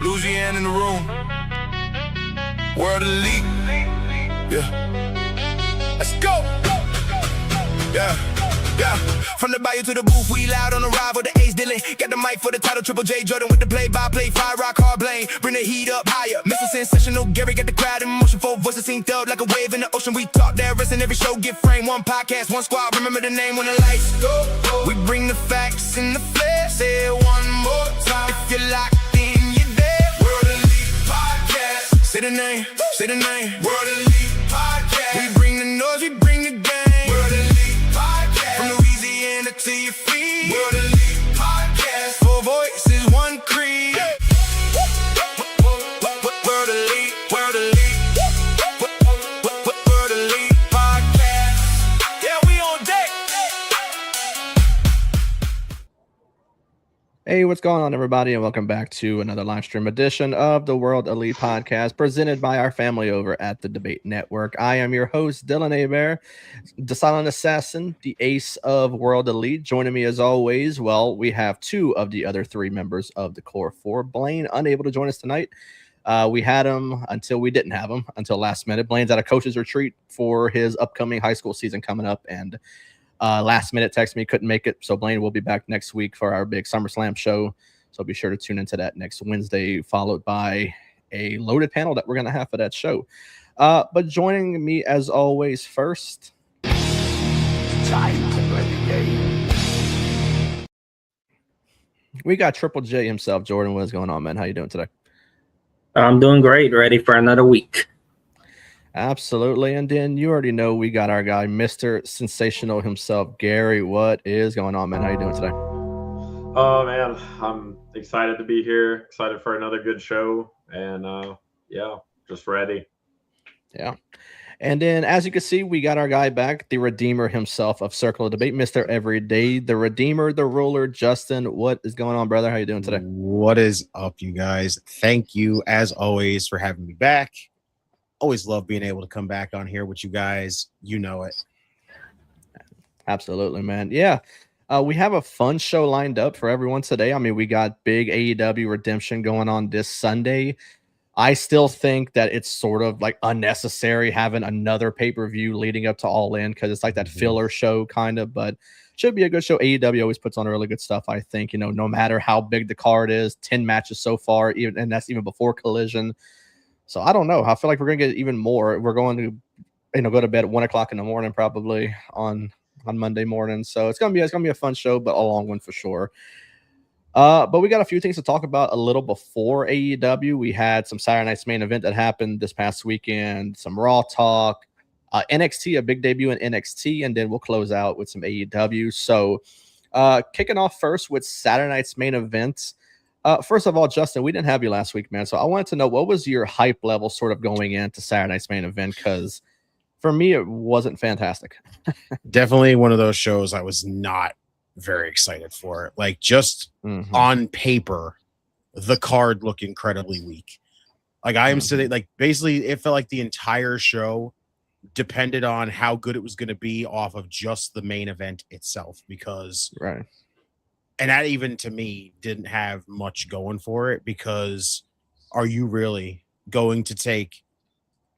Louisiana in the room. World elite. Yeah. Let's go. Yeah. Yeah, from the bayou to the booth, we loud on the ride with the ace dealing. Got the mic for the title, Triple J Jordan with the play-by-play, fire rock, hard blame. Bring the heat up higher, Mr. Sensational, Gary got the crowd in motion. 4 voices synced up like a wave in the ocean. We talk that rest and every show get framed. One podcast, one squad, remember the name when the lights go. We bring the facts in the flesh, say it one more time. If you're locked in, you're there. World Elite Podcast. Say the name, World Elite Podcast. We bring the noise, we bring the game. World Elite Podcast. From Louisiana to your feet. World Elite Podcast. 4 voices, 1 creed. World Elite, World Elite. World Elite Podcast. Yeah, we on deck. Hey, what's going on, everybody, and welcome back to another live stream edition of the World Elite Podcast, presented by our family over at the Debate Network. I am your host, Dylan Hebert, the silent assassin, the ace of World Elite. Joining me as always, well, we have 2 of the other 3 members of the Core 4. Blaine, unable to join us tonight. We had him until we didn't have him until last minute. Blaine's at a coach's retreat for his upcoming high school season coming up, and last minute text me, couldn't make it. So Blaine will be back next week for our big SummerSlam show. So be sure to tune into that next Wednesday, followed by a loaded panel that we're going to have for that show. But joining me as always first. Time to play the game. We got Triple J himself. Jordan, what's going on, man? How you doing today? I'm doing great. Ready for another week. Absolutely. And then you already know we got our guy, Mr. Sensational himself, Gary. What is going on, man? How you doing today? Oh, man, I'm excited to be here. Excited for another good show. And, yeah, just ready. Yeah. And then, as you can see, we got our guy back, the Redeemer himself of Circle of Debate, Mr. Everyday, the Redeemer, the Ruler, Justin. What is going on, brother? How you doing today? What is up, you guys? Thank you, as always, for having me back. Always love being able to come back on here with you guys. You know it. Absolutely, man. Yeah. We have a fun show lined up for everyone today. I mean, we got big AEW Redemption going on this Sunday. I still think that it's sort of like unnecessary having another pay-per-view leading up to All In because it's like that filler show kind of, but should be a good show. AEW always puts on really good stuff, I think. You know, no matter how big the card is, 10 matches so far, even, and that's even before Collision. So I don't know. I feel like we're going to get even more. We're going to, go to bed at 1 o'clock in the morning, probably on Monday morning. So it's going to be a fun show, but a long one for sure. But we got a few things to talk about a little before AEW. We had some Saturday Night's Main Event that happened this past weekend, some Raw talk, NXT, a big debut in NXT, and then we'll close out with some AEW. So kicking off first with Saturday Night's Main Event. First of all, Justin, we didn't have you last week, man. So I wanted to know, what was your hype level sort of going into Saturday Night's Main Event? Because for me, it wasn't fantastic. Definitely one of those shows I was not very excited for. Like, just on paper, the card looked incredibly weak. Like, I am sitting, like, basically, it felt like the entire show depended on how good it was going to be off of just the main event itself. Because right. And that, even to me, didn't have much going for it, because are you really going to take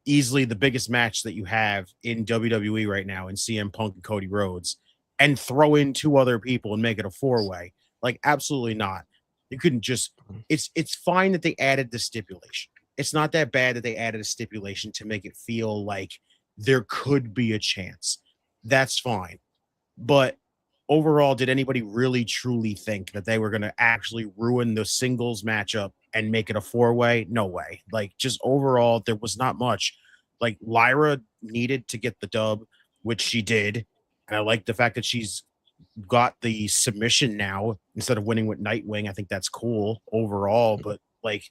easily the biggest match that you have in WWE right now in CM Punk and Cody Rhodes and throw in 2 other people and make it a 4-way? Like, absolutely not. You couldn't just, it's fine that they added the stipulation. It's not that bad that they added a stipulation to make it feel like there could be a chance. That's fine. But overall, did anybody really truly think that they were going to actually ruin the singles matchup and make it a 4-way? No way. Like, just overall, there was not much. Like, Lyra needed to get the dub, which she did. And I like the fact that she's got the submission now instead of winning with Nightwing. I think that's cool overall. But, like,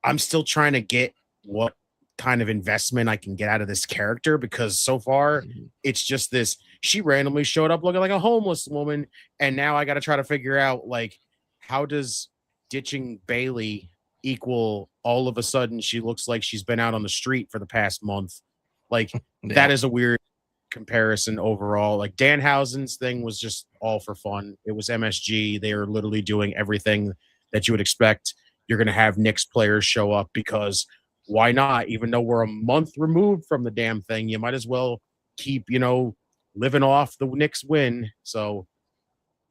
I'm still trying to get what kind of investment I can get out of this character, because so far it's just this, she randomly showed up looking like a homeless woman, and now I got to try to figure out, like, how does ditching Bailey equal all of a sudden she looks like she's been out on the street for the past month? Like, that is a weird comparison overall. Like, Danhausen's thing was just all for fun. It was MSG. They are literally doing everything that you would expect you're going to have Knicks players show up because why not? Even though we're a month removed from the damn thing, you might as well keep, living off the Knicks win. So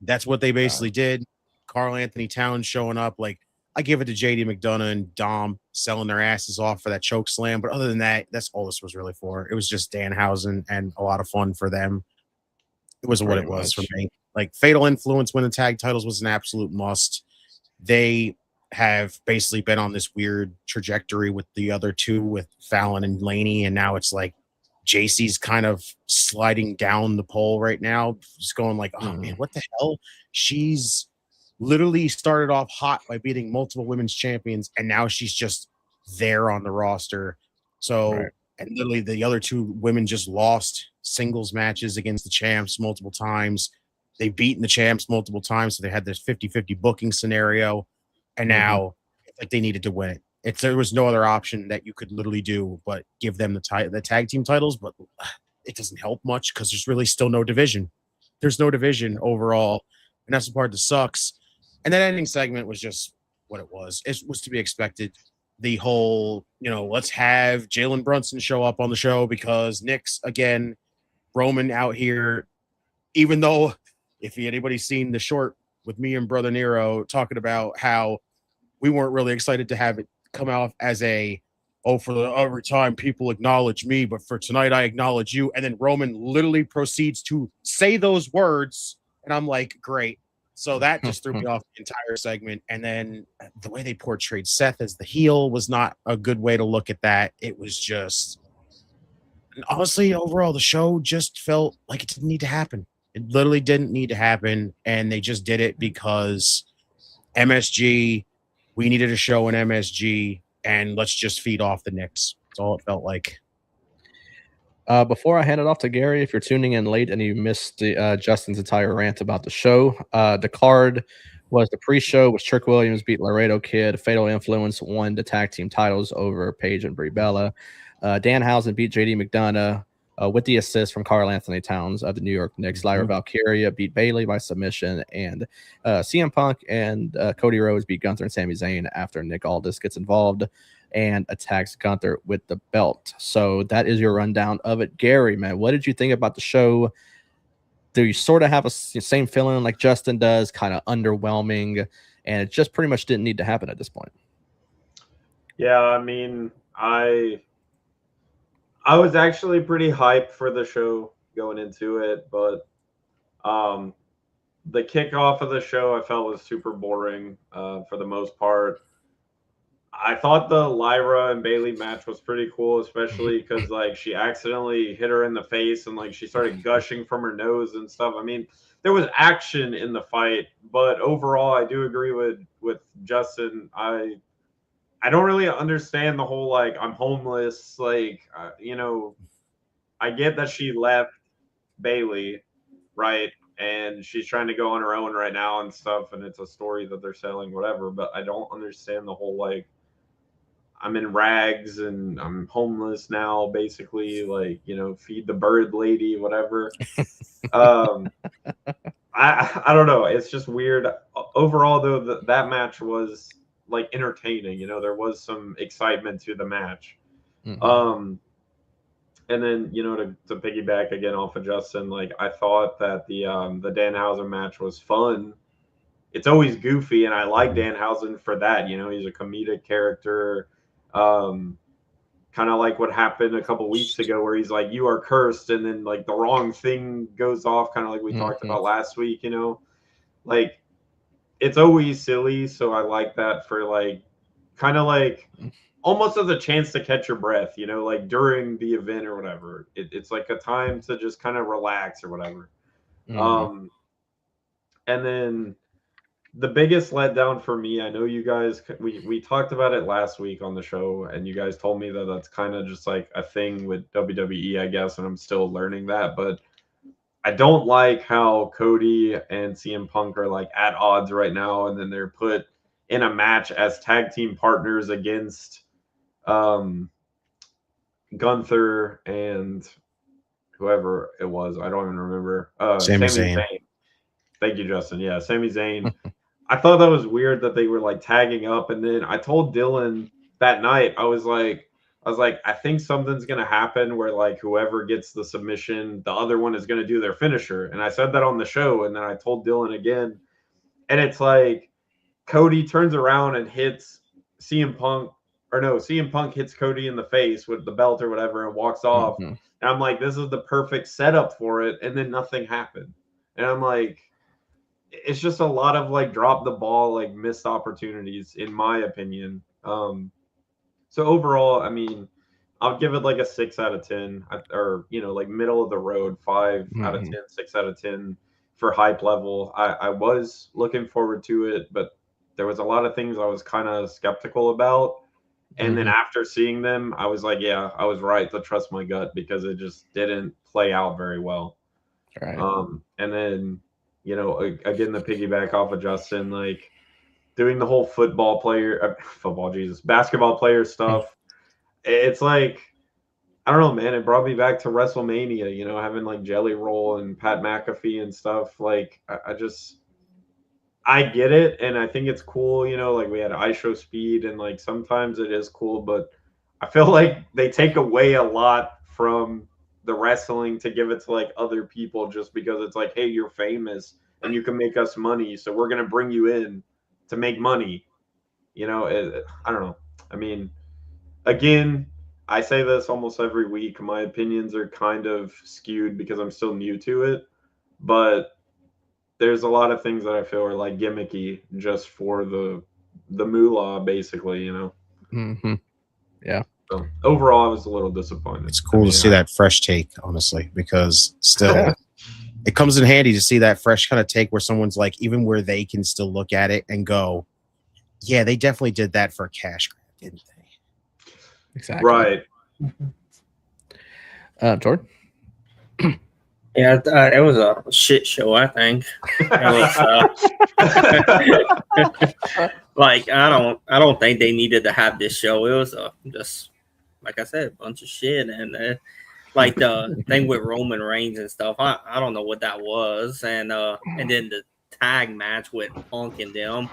that's what they basically did. Carl Anthony Towns showing up. Like, I give it to JD McDonough and Dom selling their asses off for that choke slam. But other than that, that's all this was really for. It was just Danhausen and a lot of fun for them. It wasn't what it was for me. Like, Fatal Influence winning tag titles was an absolute must. They have basically been on this weird trajectory with the other two, with Fallon and Laney, and now it's like JC's kind of sliding down the pole right now, just going like, oh man, what the hell? She's literally started off hot by beating multiple women's champions, and now she's just there on the roster. So, and literally the other two women just lost singles matches against the champs multiple times. They've beaten the champs multiple times, so they had this 50-50 booking scenario, and now it's like they needed to win it. There was no other option that you could literally do but give them the tag team titles, but it doesn't help much because there's really still no division. There's no division overall, and that's the part that sucks. And that ending segment was just what it was. It was to be expected. The whole, let's have Jalen Brunson show up on the show because Knicks, again, Roman out here, even though if anybody's seen the short with me and Brother Nero talking about how we weren't really excited to have it come out as for every time people acknowledge me, but for tonight I acknowledge you. And then Roman literally proceeds to say those words, and I'm like, great. So that just threw me off the entire segment. And then the way they portrayed Seth as the heel was not a good way to look at that. It was just, honestly, overall, the show just felt like it didn't need to happen. It literally didn't need to happen. And they just did it because MSG, we needed a show in MSG, and let's just feed off the Knicks. That's all it felt like. Before I hand it off to Gary, if you're tuning in late and you missed Justin's entire rant about the show, the card was the pre-show was Trick Williams beat Laredo Kid. Fatal Influence won the tag team titles over Paige and Brie Bella. Danhausen beat JD McDonough with the assist from Carl Anthony Towns of the New York Knicks. Lyra Valkyria beat Bailey by submission, and CM Punk and Cody Rhodes beat Gunther and Sami Zayn after Nick Aldis gets involved and attacks Gunther with the belt. So that is your rundown of it. Gary, man, what did you think about the show? Do you sort of have a same feeling like Justin does, kind of underwhelming, and it just pretty much didn't need to happen at this point? Yeah, I mean, I was actually pretty hyped for the show going into it, but the kickoff of the show I felt was super boring for the most part. I thought the Lyra and Bailey match was pretty cool, especially because like she accidentally hit her in the face and like she started gushing from her nose and stuff. I mean, there was action in the fight, but overall, I do agree with Justin. I don't really understand the whole like I'm homeless. Like I get that she left Bailey, right? And she's trying to go on her own right now and stuff, and it's a story that they're selling, whatever. But I don't understand the whole like I'm in rags and I'm homeless now, basically, like, feed the bird lady, whatever. I don't know. It's just weird. Overall, though, that match was like entertaining. There was some excitement to the match. And then, to piggyback again off of Justin, like I thought that the Danhausen match was fun. It's always goofy, and I like Danhausen for that. He's a comedic character. Kind of like what happened a couple weeks ago where he's like, you are cursed, and then like the wrong thing goes off, kind of like we talked about last week. Like it's always silly, so I like that for like kind of like almost as a chance to catch your breath, like during the event or whatever. It's like a time to just kind of relax or whatever. And then the biggest letdown for me, I know you guys, we talked about it last week on the show, and you guys told me that that's kind of just like a thing with WWE, I guess, and I'm still learning that, but I don't like how Cody and CM Punk are like at odds right now, and then they're put in a match as tag team partners against Gunther and whoever it was. I don't even remember. Sami Zayn. Thank you, Justin. Yeah, Sami Zayn. I thought that was weird that they were like tagging up, and then I told Dylan that night, I was like, I think something's gonna happen where like whoever gets the submission, the other one is gonna do their finisher. And I said that on the show, and then I told Dylan again, and it's like Cody turns around and hits CM Punk, or no, CM Punk hits Cody in the face with the belt or whatever and walks off. Mhm. And I'm like, this is the perfect setup for it, and then nothing happened. And I'm like, it's just a lot of like drop the ball, like missed opportunities, in my opinion. So overall, I mean, I'll give it like a 6 out of 10, or like middle of the road, 5 out of 10, 6 out of 10 for hype level. I was looking forward to it, but there was a lot of things I was kind of skeptical about. And then after seeing them, I was like, yeah, I was right to trust my gut, because it just didn't play out very well. Right. And then, again, the piggyback off of Justin, like doing the whole basketball player stuff. It's like, I don't know, man. It brought me back to WrestleMania, having like Jelly Roll and Pat McAfee and stuff. Like, I get it, and I think it's cool, like we had ISO Speed, and like sometimes it is cool, but I feel like they take away a lot from the wrestling to give it to like other people, just because it's like, hey, you're famous and you can make us money, so we're gonna bring you in to make money. I don't know. I mean, again, I say this almost every week. My opinions are kind of skewed because I'm still new to it, but there's a lot of things that I feel are like gimmicky just for the moolah, basically. Yeah. So overall, I was a little disappointed. It's cool to see that fresh take, honestly, because still it comes in handy to see that fresh kind of take where someone's like, even where they can still look at it and go, yeah, they definitely did that for a cash grab, didn't they? Exactly. Right. Jordan? Yeah, it was a shit show, I think. It was, like, I don't think they needed to have this show. It was just, like I said, a bunch of shit. And like the thing with Roman Reigns and stuff, I don't know what that was. And then the tag match with Punk and them,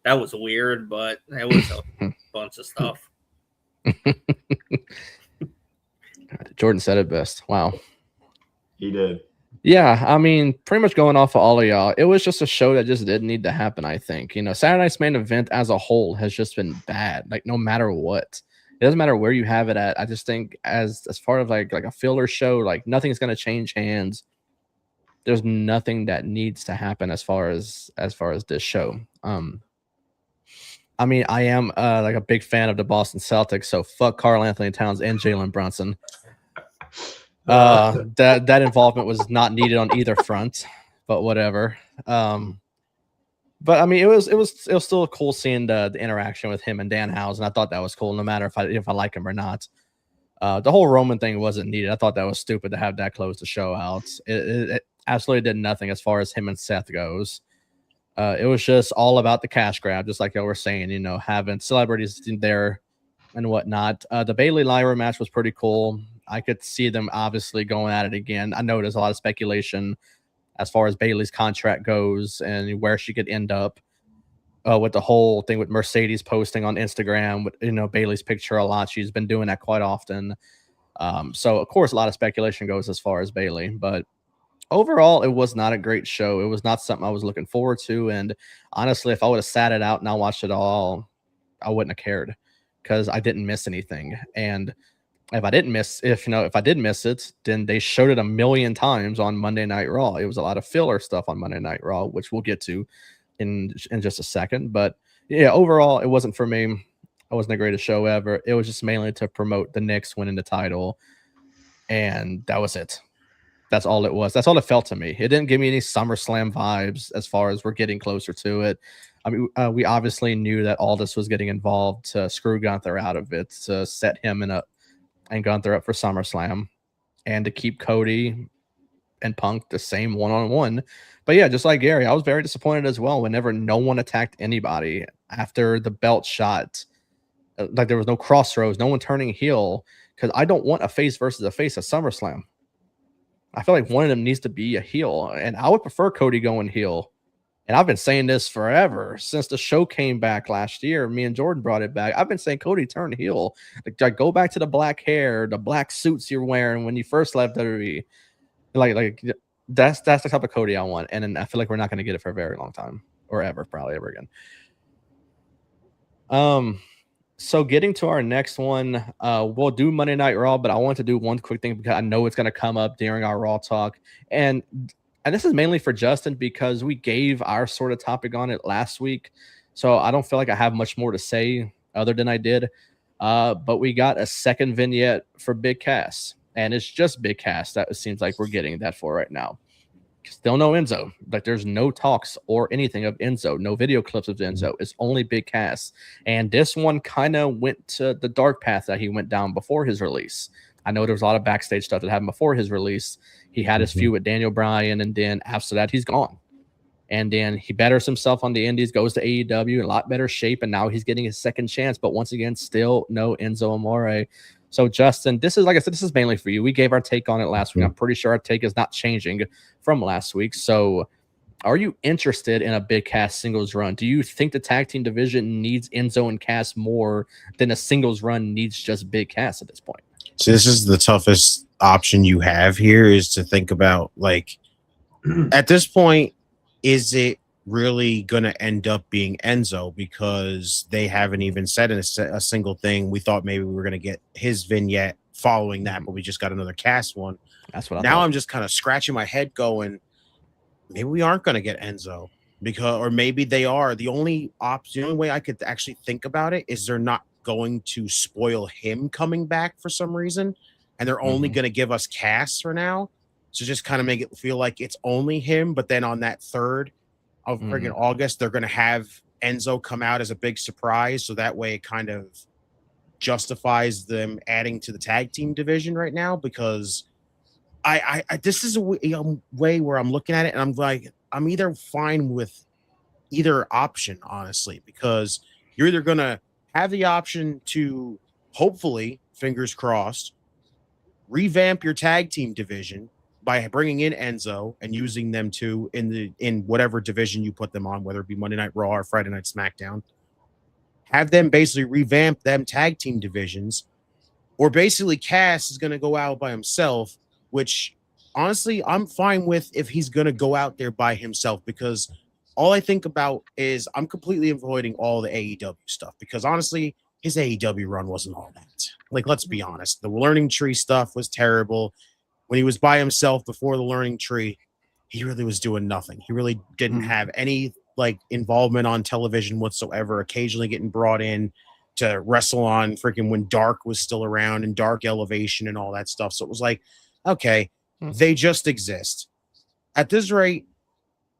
that was weird, but it was a bunch of stuff. Jordan said it best. Wow. He did. Yeah, I mean, pretty much going off of all of y'all, it was just a show that just didn't need to happen, I think. Saturday Night's Main Event as a whole has just been bad, like no matter what. It doesn't matter where you have it at. I just think as far as like a filler show, like nothing's going to change hands. There's nothing that needs to happen as far as this show. I mean, I am like a big fan of the Boston Celtics, so fuck Karl Anthony Towns and Jalen Brunson. That involvement was not needed on either front, but whatever. But I mean, it was still cool seeing the interaction with him and Danhausen. I thought that was cool, no matter if I like him or not. The whole Roman thing wasn't needed. I thought that was stupid to have that close the show out. It absolutely did nothing as far as him and Seth goes. It was just all about the cash grab, just like y'all were saying, having celebrities there and whatnot. The Bayley Lyra match was pretty cool. I could see them obviously going at it again. I know there's a lot of speculation as far as Bayley's contract goes and where she could end up with the whole thing with Mercedes posting on Instagram with Bayley's picture a lot. She's been doing that quite often. So of course a lot of speculation goes as far as Bayley, but overall it was not a great show. It was not something I was looking forward to, and honestly, if I would have sat it out and not watched it all, I wouldn't have cared because I didn't miss anything. And if I did miss it, then they showed it a million times on Monday Night Raw. It was a lot of filler stuff on Monday Night Raw, which we'll get to in just a second. But yeah, overall, it wasn't for me. It wasn't the greatest show ever. It was just mainly to promote the Knicks winning the title, and that was it. That's all it was. That's all it felt to me. It didn't give me any SummerSlam vibes as far as we're getting closer to it. I mean, we obviously knew that Aldis was getting involved to screw Gunther out of it, to set him and Gunther up for SummerSlam, and to keep Cody and Punk the same one-on-one. But yeah, just like Gary, I was very disappointed as well whenever no one attacked anybody after the belt shot. Like there was no crossroads, no one turning heel, because I don't want a face versus a face at SummerSlam. I feel like one of them needs to be a heel, and I would prefer Cody going heel And I've been saying this forever since the show came back last year. Me and Jordan brought it back. I've been saying, Cody, turn heel. Like go back to the black hair, the black suits you're wearing when you first left WWE. Like that's the type of Cody I want. And I feel like we're not going to get it for a very long time, or ever, probably ever again. So getting to our next one, we'll do Monday Night Raw, but I want to do one quick thing because I know it's going to come up during our Raw talk. And this is mainly for Justin because we gave our sort of topic on it last week. So I don't feel like I have much more to say other than I did. But we got a second vignette for Big Cass, and it's just Big Cass that it seems like we're getting that for right now. Still no Enzo. Like there's no talks or anything of Enzo, no video clips of Enzo. It's only Big Cass. And this one kind of went to the dark path that he went down before his release. I know there was a lot of backstage stuff that happened before his release. He had his feud with Daniel Bryan, and then after that, he's gone. And then he betters himself on the indies, goes to AEW in a lot better shape, and now he's getting his second chance. But once again, still no Enzo Amore. So, Justin, this is, like I said, this is mainly for you. We gave our take on it last week. I'm pretty sure our take is not changing from last week. So, are you interested in a Big Cass singles run? Do you think the tag team division needs Enzo and Cass more than a singles run needs just Big Cass at this point? So this is the toughest option you have here, is to think about, like, at this point, is it really going to end up being Enzo? Because they haven't even said a single thing. We thought maybe we were going to get his vignette following that, but we just got another Cass one. That's what I now thought. I'm just kind of scratching my head going, maybe we aren't going to get Enzo, or maybe they are. The only way I could actually think about it is they're not going to spoil him coming back for some reason, and they're only going to give us Cass for now. So just kind of make it feel like it's only him. But then on that 3rd of friggin' August, they're going to have Enzo come out as a big surprise. So that way it kind of justifies them adding to the tag team division right now, because I this is a way where I'm looking at it and I'm like, I'm either fine with either option, honestly, because you're either going to have the option to, hopefully, fingers crossed, revamp your tag team division by bringing in Enzo and using them in whatever division you put them on, whether it be Monday Night Raw or Friday Night SmackDown. Have them basically revamp them tag team divisions, or basically Cass is going to go out by himself, which honestly I'm fine with if he's going to go out there by himself, because all I think about is I'm completely avoiding all the AEW stuff, because honestly, his AEW run wasn't all that. Like, let's be honest. The learning tree stuff was terrible. When he was by himself before the learning tree, he really was doing nothing. He really didn't have any involvement on television whatsoever, occasionally getting brought in to wrestle on freaking when Dark was still around and Dark Elevation and all that stuff. So it was like, okay, they just exist. At this rate,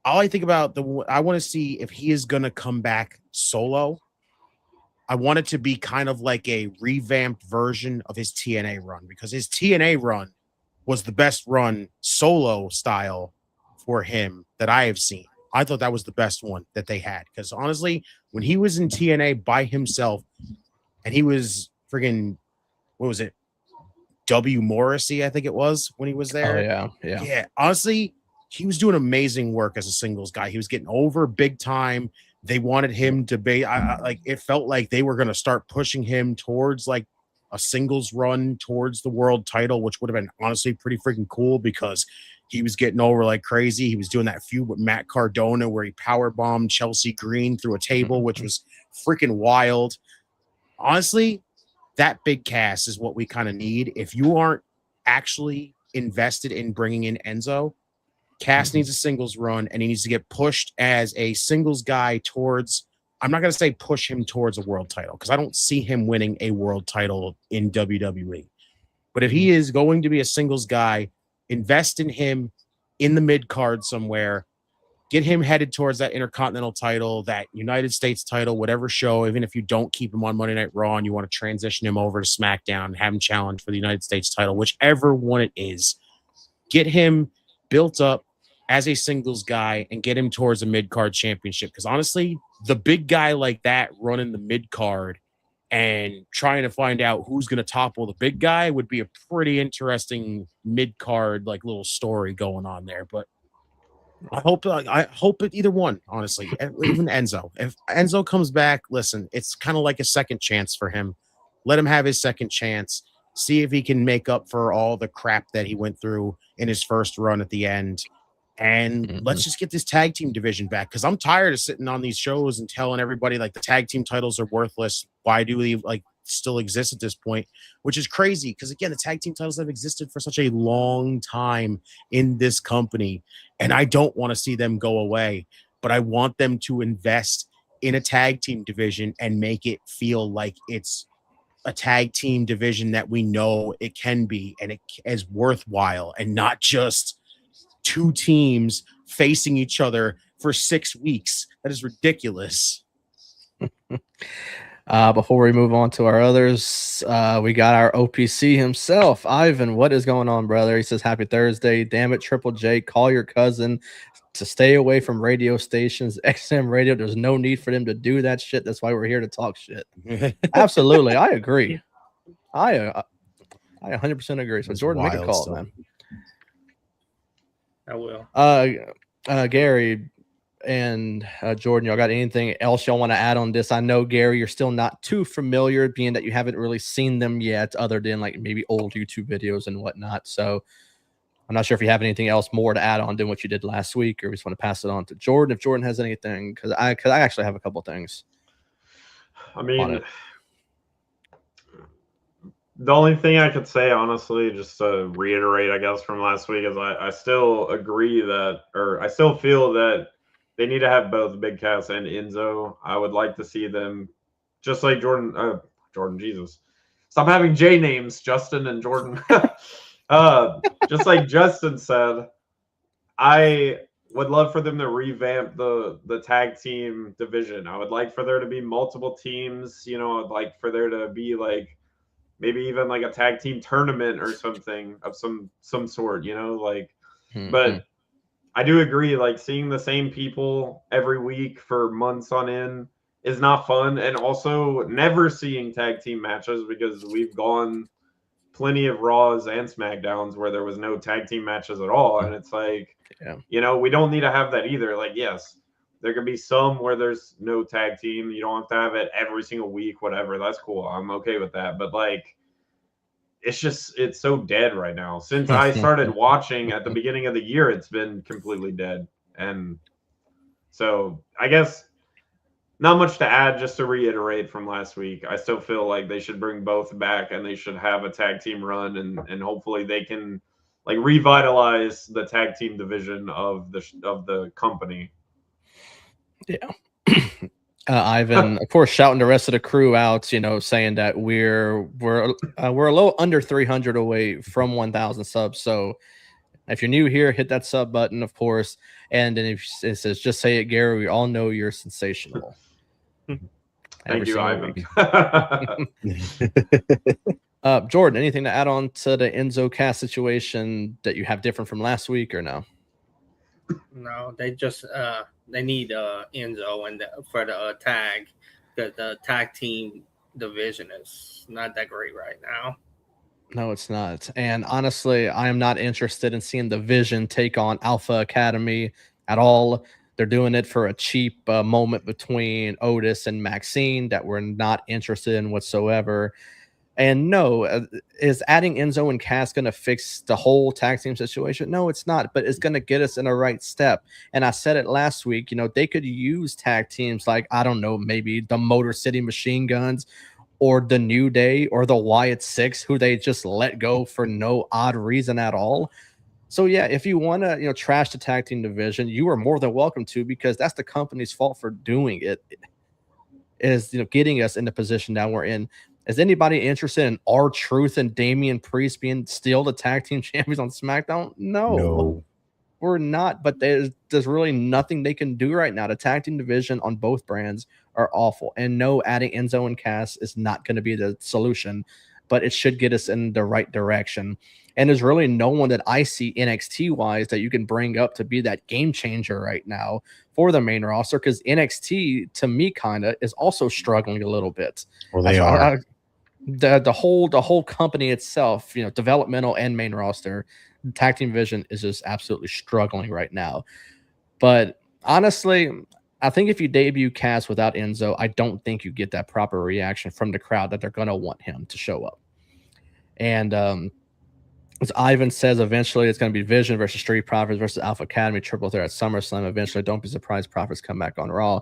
all I think about, I want to see if he is going to come back solo. I want it to be kind of like a revamped version of his TNA run, because his TNA run was the best run solo style for him that I have seen. I thought that was the best one that they had, because honestly, when he was in TNA by himself and he was friggin', what was it? W. Morrissey, I think it was, when he was there. Oh, yeah. Yeah. Honestly, he was doing amazing work as a singles guy. He was getting over big time. They wanted him to be it felt like they were going to start pushing him towards like a singles run towards the world title, which would have been honestly pretty freaking cool, because he was getting over like crazy. He was doing that feud with Matt Cardona where he powerbombed Chelsea Green through a table, which was freaking wild. Honestly, that Big Cass is what we kind of need. If you aren't actually invested in bringing in Enzo, Cass needs a singles run, and he needs to get pushed as a singles guy towards, I'm not going to say push him towards a world title, because I don't see him winning a world title in WWE. But if he is going to be a singles guy, invest in him in the mid card somewhere, get him headed towards that Intercontinental title, that United States title, whatever show, even if you don't keep him on Monday Night Raw and you want to transition him over to SmackDown and have him challenge for the United States title, whichever one it is, get him built up as a singles guy and get him towards a mid-card championship. Because honestly, the big guy like that running the mid-card and trying to find out who's going to topple the big guy would be a pretty interesting mid-card like little story going on there. But I hope it either one, honestly. Even Enzo. If Enzo comes back, listen, it's kind of like a second chance for him. Let him have his second chance. See if he can make up for all the crap that he went through in his first run at the end. And let's just get this tag team division back, because I'm tired of sitting on these shows and telling everybody like the tag team titles are worthless. Why do we like still exist at this point? Which is crazy, because again, the tag team titles have existed for such a long time in this company, and I don't want to see them go away, but I want them to invest in a tag team division and make it feel like it's a tag team division that we know it can be, and it is worthwhile, and not just two teams facing each other for 6 weeks. That is ridiculous. Before we move on to our others, we got our OPC himself. Ivan, what is going on, brother? He says, happy Thursday. Damn it, Triple J, call your cousin to stay away from radio stations, XM radio. There's no need for them to do that shit. That's why we're here to talk shit. Absolutely. I agree. I 100% agree. So, Jordan, make a call, man. I will. Gary and Jordan, y'all got anything else y'all want to add on this? I know, Gary, you're still not too familiar, being that you haven't really seen them yet, other than like maybe old YouTube videos and whatnot. So I'm not sure if you have anything else more to add on than what you did last week, or we just want to pass it on to Jordan if Jordan has anything, because I actually have a couple things. I mean, the only thing I could say, honestly, just to reiterate, I guess, from last week, is I still agree that, or I still feel that they need to have both Big Cass and Enzo. I would like to see them, just like Jordan, Jesus. Stop having J names, Justin and Jordan. Just like Justin said, I would love for them to revamp the tag team division. I would like for there to be multiple teams. You know, I'd like for there to be like maybe even like a tag team tournament or something of some sort, you know, like, but I do agree, like seeing the same people every week for months on end is not fun. And also never seeing tag team matches, because we've gone plenty of Raws and SmackDowns where there was no tag team matches at all. And it's like, you know, we don't need to have that either. Like, yes, there could be some where there's no tag team. You don't have to have it every single week, whatever. That's cool. I'm okay with that. But like, it's so dead right now. Since I started watching at the beginning of the year, it's been completely dead. And so I guess not much to add, just to reiterate from last week. I still feel like they should bring both back, and they should have a tag team run, and hopefully they can like revitalize the tag team division of the company. Yeah. Ivan, of course, shouting the rest of the crew out, you know, saying that we're a little under 300 away from 1,000 subs. So if you're new here, hit that sub button, of course. And then if it says, just say it, Gary, we all know you're sensational. Thank you, Ivan. Jordan, anything to add on to the Enzo Cass situation that you have different from last week, or no? No, they just they need Enzo and for the tag, because the tag team division is not that great right now. No, it's not. And honestly, I am not interested in seeing the Vision take on Alpha Academy at all. They're doing it for a cheap moment between Otis and Maxine that we're not interested in whatsoever. And no, is adding Enzo and Cass going to fix the whole tag team situation? No, it's not, but it's going to get us in the right step. And I said it last week, you know, they could use tag teams like, I don't know, maybe the Motor City Machine Guns or the New Day or the Wyatt Six, who they just let go for no odd reason at all. So yeah, if you want to, you know, trash the tag team division, you are more than welcome to, because that's the company's fault for doing it. Is, you know, getting us in the position that we're in. Is anybody interested in R-Truth and Damian Priest being still the tag team champions on SmackDown? No, we're not. But there's really nothing they can do right now. The tag team division on both brands are awful. And no, adding Enzo and Cass is not going to be the solution, but it should get us in the right direction. And there's really no one that I see NXT-wise that you can bring up to be that game changer right now for the main roster, because NXT, to me, kind of is also struggling a little bit. Well, they are. The whole company itself, you know, developmental and main roster, the tag team division is just absolutely struggling right now. But honestly, I think if you debut Cass without Enzo, I don't think you get that proper reaction from the crowd that they're going to want him to show up. And as Ivan says, eventually it's going to be Vision versus Street Profits versus Alpha Academy triple threat at SummerSlam. Eventually, don't be surprised Profits come back on Raw.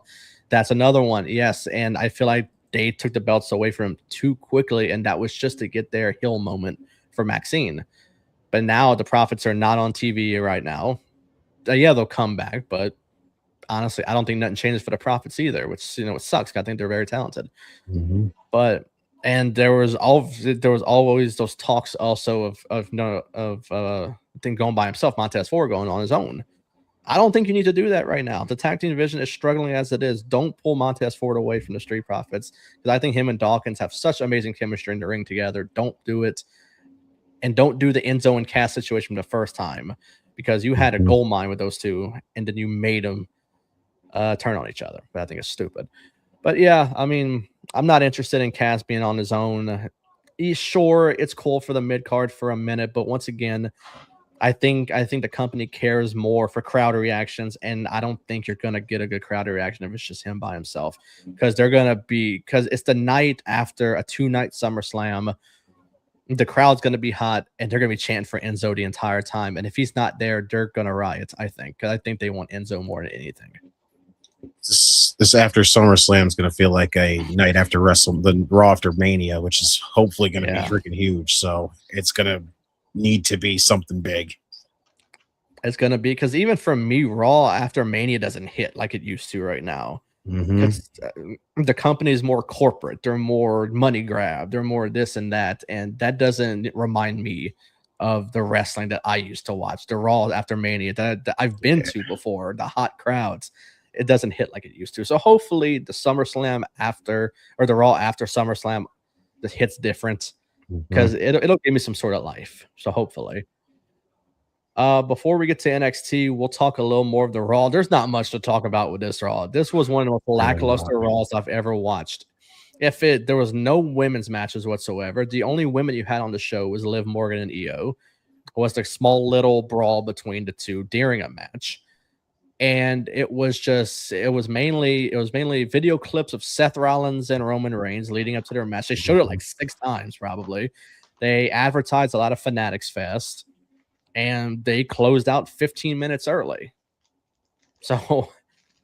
That's another one, yes. And I feel like they took the belts away from him too quickly, and that was just to get their heel moment for Maxine. But now the Profits are not on TV right now. Yeah, they'll come back, but honestly, I don't think nothing changes for the Profits either, which it sucks. I think they're very talented. Mm-hmm. But and there was always those talks also of I think going by himself, Montez Ford going on his own. I don't think you need to do that right now. The tag team division is struggling as it is. Don't pull Montez Ford away from the Street Profits, because I think him and Dawkins have such amazing chemistry in the ring together. Don't do it, and don't do the Enzo and Cass situation the first time, because you had a gold mine with those two, and then you made them turn on each other. But I think it's stupid. But yeah, I mean, I'm not interested in Cass being on his own. Sure, it's cool for the mid card for a minute, but once again, I think the company cares more for crowd reactions, and I don't think you're gonna get a good crowd reaction if it's just him by himself, because it's the night after a 2-night SummerSlam. The crowd's gonna be hot, and they're gonna be chanting for Enzo the entire time. And if he's not there, they're gonna riot. I think, because I think they want Enzo more than anything. This after SummerSlam is going to feel like a night after the Raw after Mania, which is hopefully going to be freaking huge. So it's going to need to be something big. It's going to be, because even for me, Raw after Mania doesn't hit like it used to right now. Because the company is more corporate. They're more money grab. They're more this and that. And that doesn't remind me of the wrestling that I used to watch. The Raw after Mania that I've been to before, the hot crowds. It doesn't hit like it used to. So hopefully the SummerSlam after, or the Raw after SummerSlam, this hits different, because it'll give me some sort of life. So hopefully. Before we get to NXT, we'll talk a little more of the Raw. There's not much to talk about with this Raw. This was one of the most lackluster Raws I've ever watched. There was no women's matches whatsoever. The only women you had on the show was Liv Morgan and Io. It was a small little brawl between the two during a match. And it was mainly video clips of Seth Rollins and Roman Reigns leading up to their match. They showed it like 6 times probably. They advertised a lot of Fanatics Fest, and they closed out 15 minutes early. So,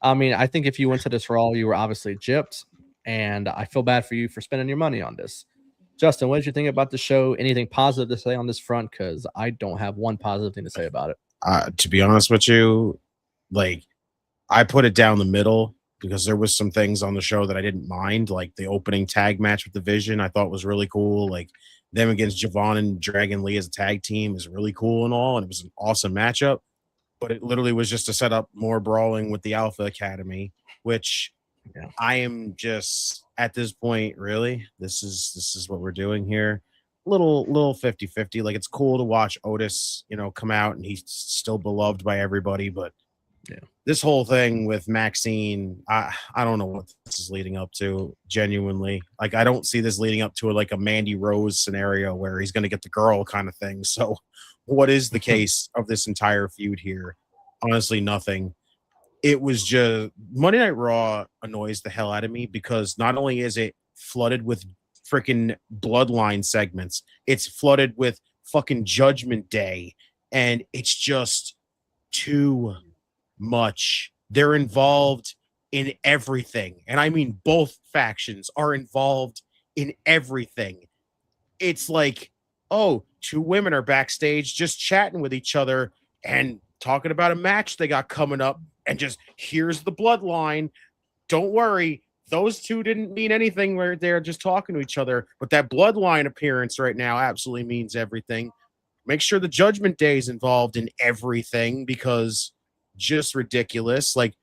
I mean, I think if you went to this Raw, you were obviously gypped, and I feel bad for you for spending your money on this. Justin, what did you think about the show? Anything positive to say on this front? Because I don't have one positive thing to say about it. To be honest with you, like, I put it down the middle, because there was some things on the show that I didn't mind, like the opening tag match with the Vision. I thought was really cool. Like them against Javon and Dragon Lee as a tag team is really cool and all, and it was an awesome matchup. But it literally was just to set up more brawling with the Alpha Academy, which I am just at this point, really, this is what we're doing here. Little 50-50. Like, it's cool to watch Otis, come out, and he's still beloved by everybody, but this whole thing with Maxine, I don't know what this is leading up to, genuinely. Like, I don't see this leading up to a Mandy Rose scenario where he's going to get the girl kind of thing. So what is the case of this entire feud here? Honestly, nothing. It was just Monday Night Raw annoys the hell out of me, because not only is it flooded with freaking bloodline segments, it's flooded with fucking Judgment Day, and it's just too much. They're involved in everything, and I mean both factions are involved in everything. It's like, oh, 2 women are backstage just chatting with each other and talking about a match they got coming up, and just, here's the bloodline, don't worry, those 2 didn't mean anything where they're just talking to each other, but that bloodline appearance right now absolutely means everything. Make sure the Judgment Day is involved in everything, because just ridiculous. Like,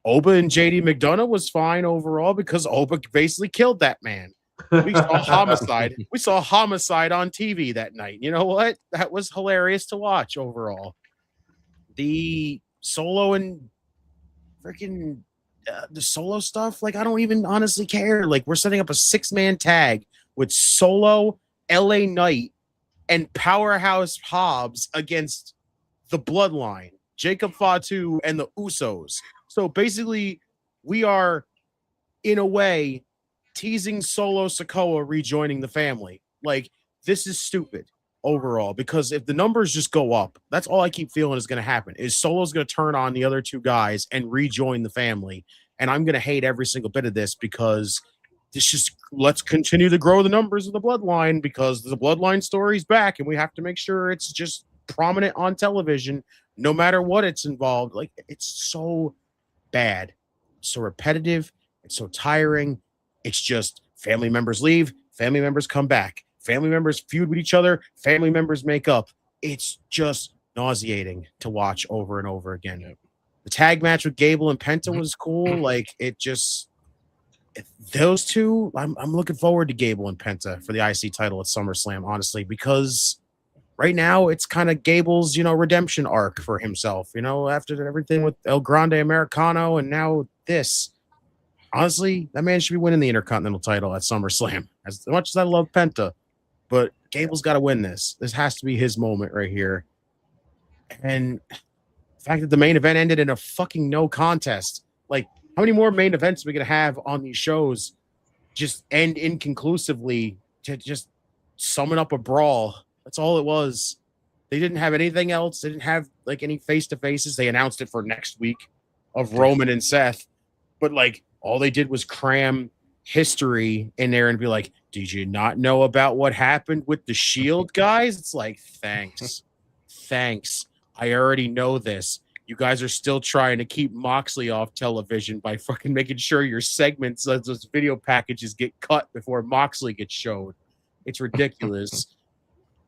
Oba and JD McDonough was fine overall, because Oba basically killed that man. We saw homicide. We saw homicide on TV that night. You know what? That was hilarious to watch overall. The Solo and freaking the Solo stuff, like, I don't even honestly care. Like, we're setting up a 6-man tag with Solo, LA Knight, and Powerhouse Hobbs against the Bloodline. Jacob Fatu, and the Usos. So basically, we are, in a way, teasing Solo Sikoa rejoining the family. Like, this is stupid overall, because if the numbers just go up, that's all I keep feeling is going to happen, is Solo's going to turn on the other two guys and rejoin the family. And I'm going to hate every single bit of this, because this just, let's continue to grow the numbers of the bloodline, because the bloodline story's back and we have to make sure it's just prominent on television no matter what it's involved. Like, it's so bad, so repetitive, it's so tiring. It's just family members leave, family members come back, family members feud with each other, family members make up. It's just nauseating to watch over and over again. The tag match with Gable and Penta was cool. Like, it just, those two, I'm looking forward to Gable and Penta for the IC title at SummerSlam, honestly, because right now it's kind of Gable's, redemption arc for himself, after everything with El Grande Americano and now this. Honestly, that man should be winning the Intercontinental title at SummerSlam. As much as I love Penta, but Gable's got to win this. This has to be his moment right here. And the fact that the main event ended in a fucking no contest. Like, how many more main events are we going to have on these shows just end inconclusively to just summon up a brawl? That's all it was. They didn't have anything else. They didn't have, like, any face-to-faces. They announced it for next week of Roman and Seth. But, like, all they did was cram history in there and be like, did you not know about what happened with the Shield guys? It's like, thanks. I already know this. You guys are still trying to keep Moxley off television by fucking making sure your segments, those video packages, get cut before Moxley gets showed. It's ridiculous.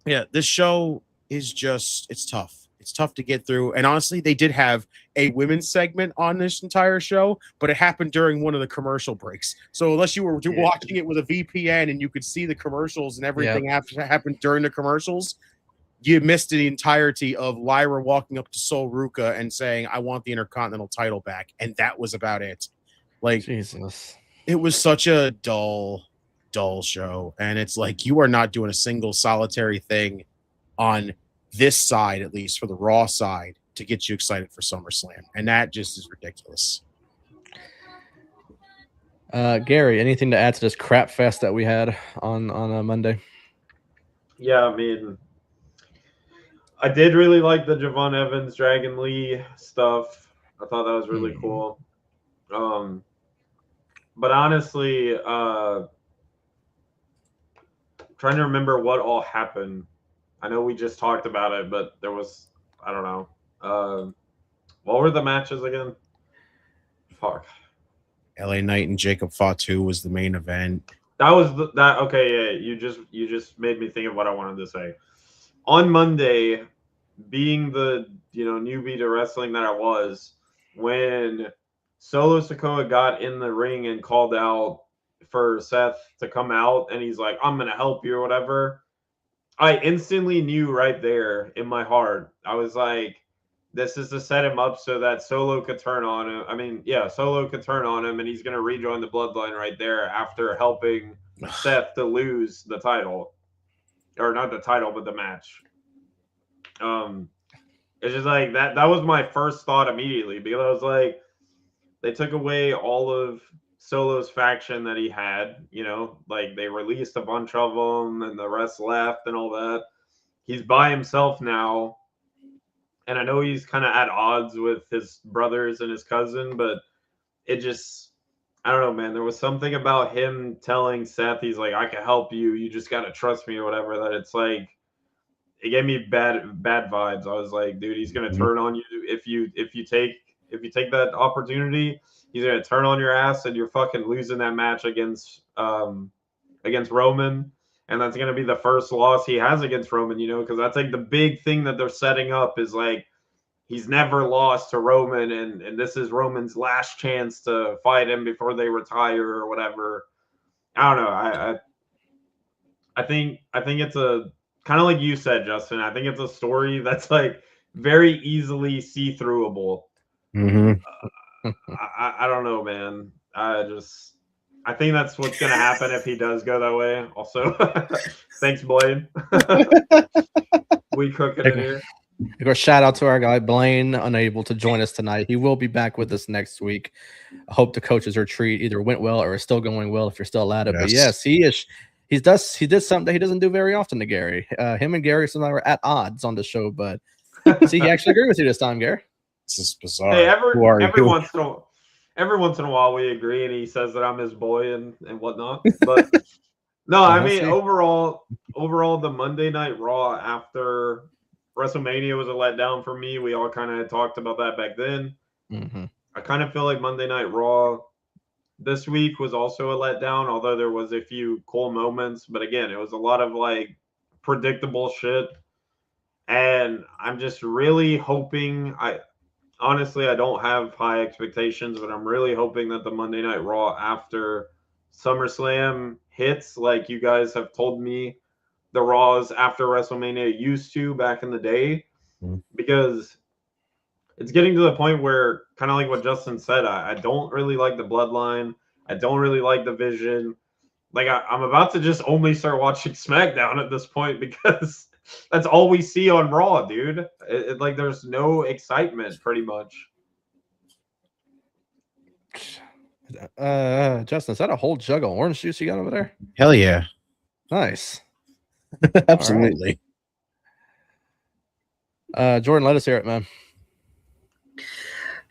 Yeah, this show is just, it's tough. It's tough to get through. And honestly, they did have a women's segment on this entire show, but it happened during one of the commercial breaks. So unless you were watching it with a VPN and you could see the commercials and everything happened during the commercials, you missed the entirety of Lyra walking up to Sol Ruka and saying, I want the Intercontinental title back. And that was about it. Like, Jesus. It was such a dull show. And it's like, you are not doing a single solitary thing on this side, at least for the Raw side, to get you excited for SummerSlam. And that just is ridiculous. Gary, anything to add to this crap fest that we had on a Monday? Yeah, I mean, I did really like the Javon Evans, Dragon Lee stuff. I thought that was really cool. But honestly, trying to remember what all happened. I know we just talked about it, but there was, I don't know. What were the matches again? Fuck. LA Knight and Jacob Fatu was the main event. That was okay, yeah. You just made me think of what I wanted to say. On Monday, being the newbie to wrestling that I was, when Solo Sikoa got in the ring and called out for Seth to come out, and he's like, I'm gonna help you or whatever, I instantly knew right there in my heart. I was like, this is to set him up so that Solo could turn on him. I mean, yeah, Solo could turn on him, and he's going to rejoin the bloodline right there after helping Seth to lose the title. Or not the title, but the match. It's just like, that was my first thought immediately, because I was like, they took away all of Solo's faction that he had, like they released a bunch of them and the rest left and all that. He's by himself now. And I know he's kind of at odds with his brothers and his cousin, but it just, I don't know, man. There was something about him telling Seth, he's like, I can help you. You just got to trust me or whatever, that it's like, it gave me bad vibes. I was like, dude, he's going to turn on you if you take that opportunity. He's going to turn on your ass and you're fucking losing that match against Roman. And that's going to be the first loss he has against Roman, because that's like the big thing that they're setting up is like, he's never lost to Roman. And this is Roman's last chance to fight him before they retire or whatever. I don't know. I think it's a kind of like you said, Justin, I think it's a story that's like very easily see-throughable. I don't know, man. I think that's what's going to happen if he does go that way. Also, thanks, Blade. We cooking it here. Of course, shout out to our guy Blaine, unable to join us tonight. He will be back with us next week. I hope the coach's retreat either went well or is still going well if you're still at it. But yes, he is. He did something that he doesn't do very often to Gary. Him and Gary sometimes were at odds on the show, but see, he actually agreed with you this time, Gary. This is bizarre. Hey, every once in a while we agree, and he says that I'm his boy and whatnot. But no, I mean overall, the Monday Night Raw after WrestleMania was a letdown for me. We all kind of talked about that back then. Mm-hmm. I kind of feel like Monday Night Raw this week was also a letdown, although there was a few cool moments. But again, it was a lot of like predictable shit. And I'm just really hoping honestly, I don't have high expectations, but I'm really hoping that the Monday Night Raw after SummerSlam hits, like you guys have told me the Raws after WrestleMania used to back in the day, because it's getting to the point where, kind of like what Justin said, I don't really like the Bloodline. I don't really like the Vision. Like, I'm about to just only start watching SmackDown at this point because that's all we see on Raw, dude. Like, there's no excitement, pretty much. Justin, is that a whole jug of orange juice you got over there? Hell yeah. Nice. Absolutely. Jordan, let us hear it, man.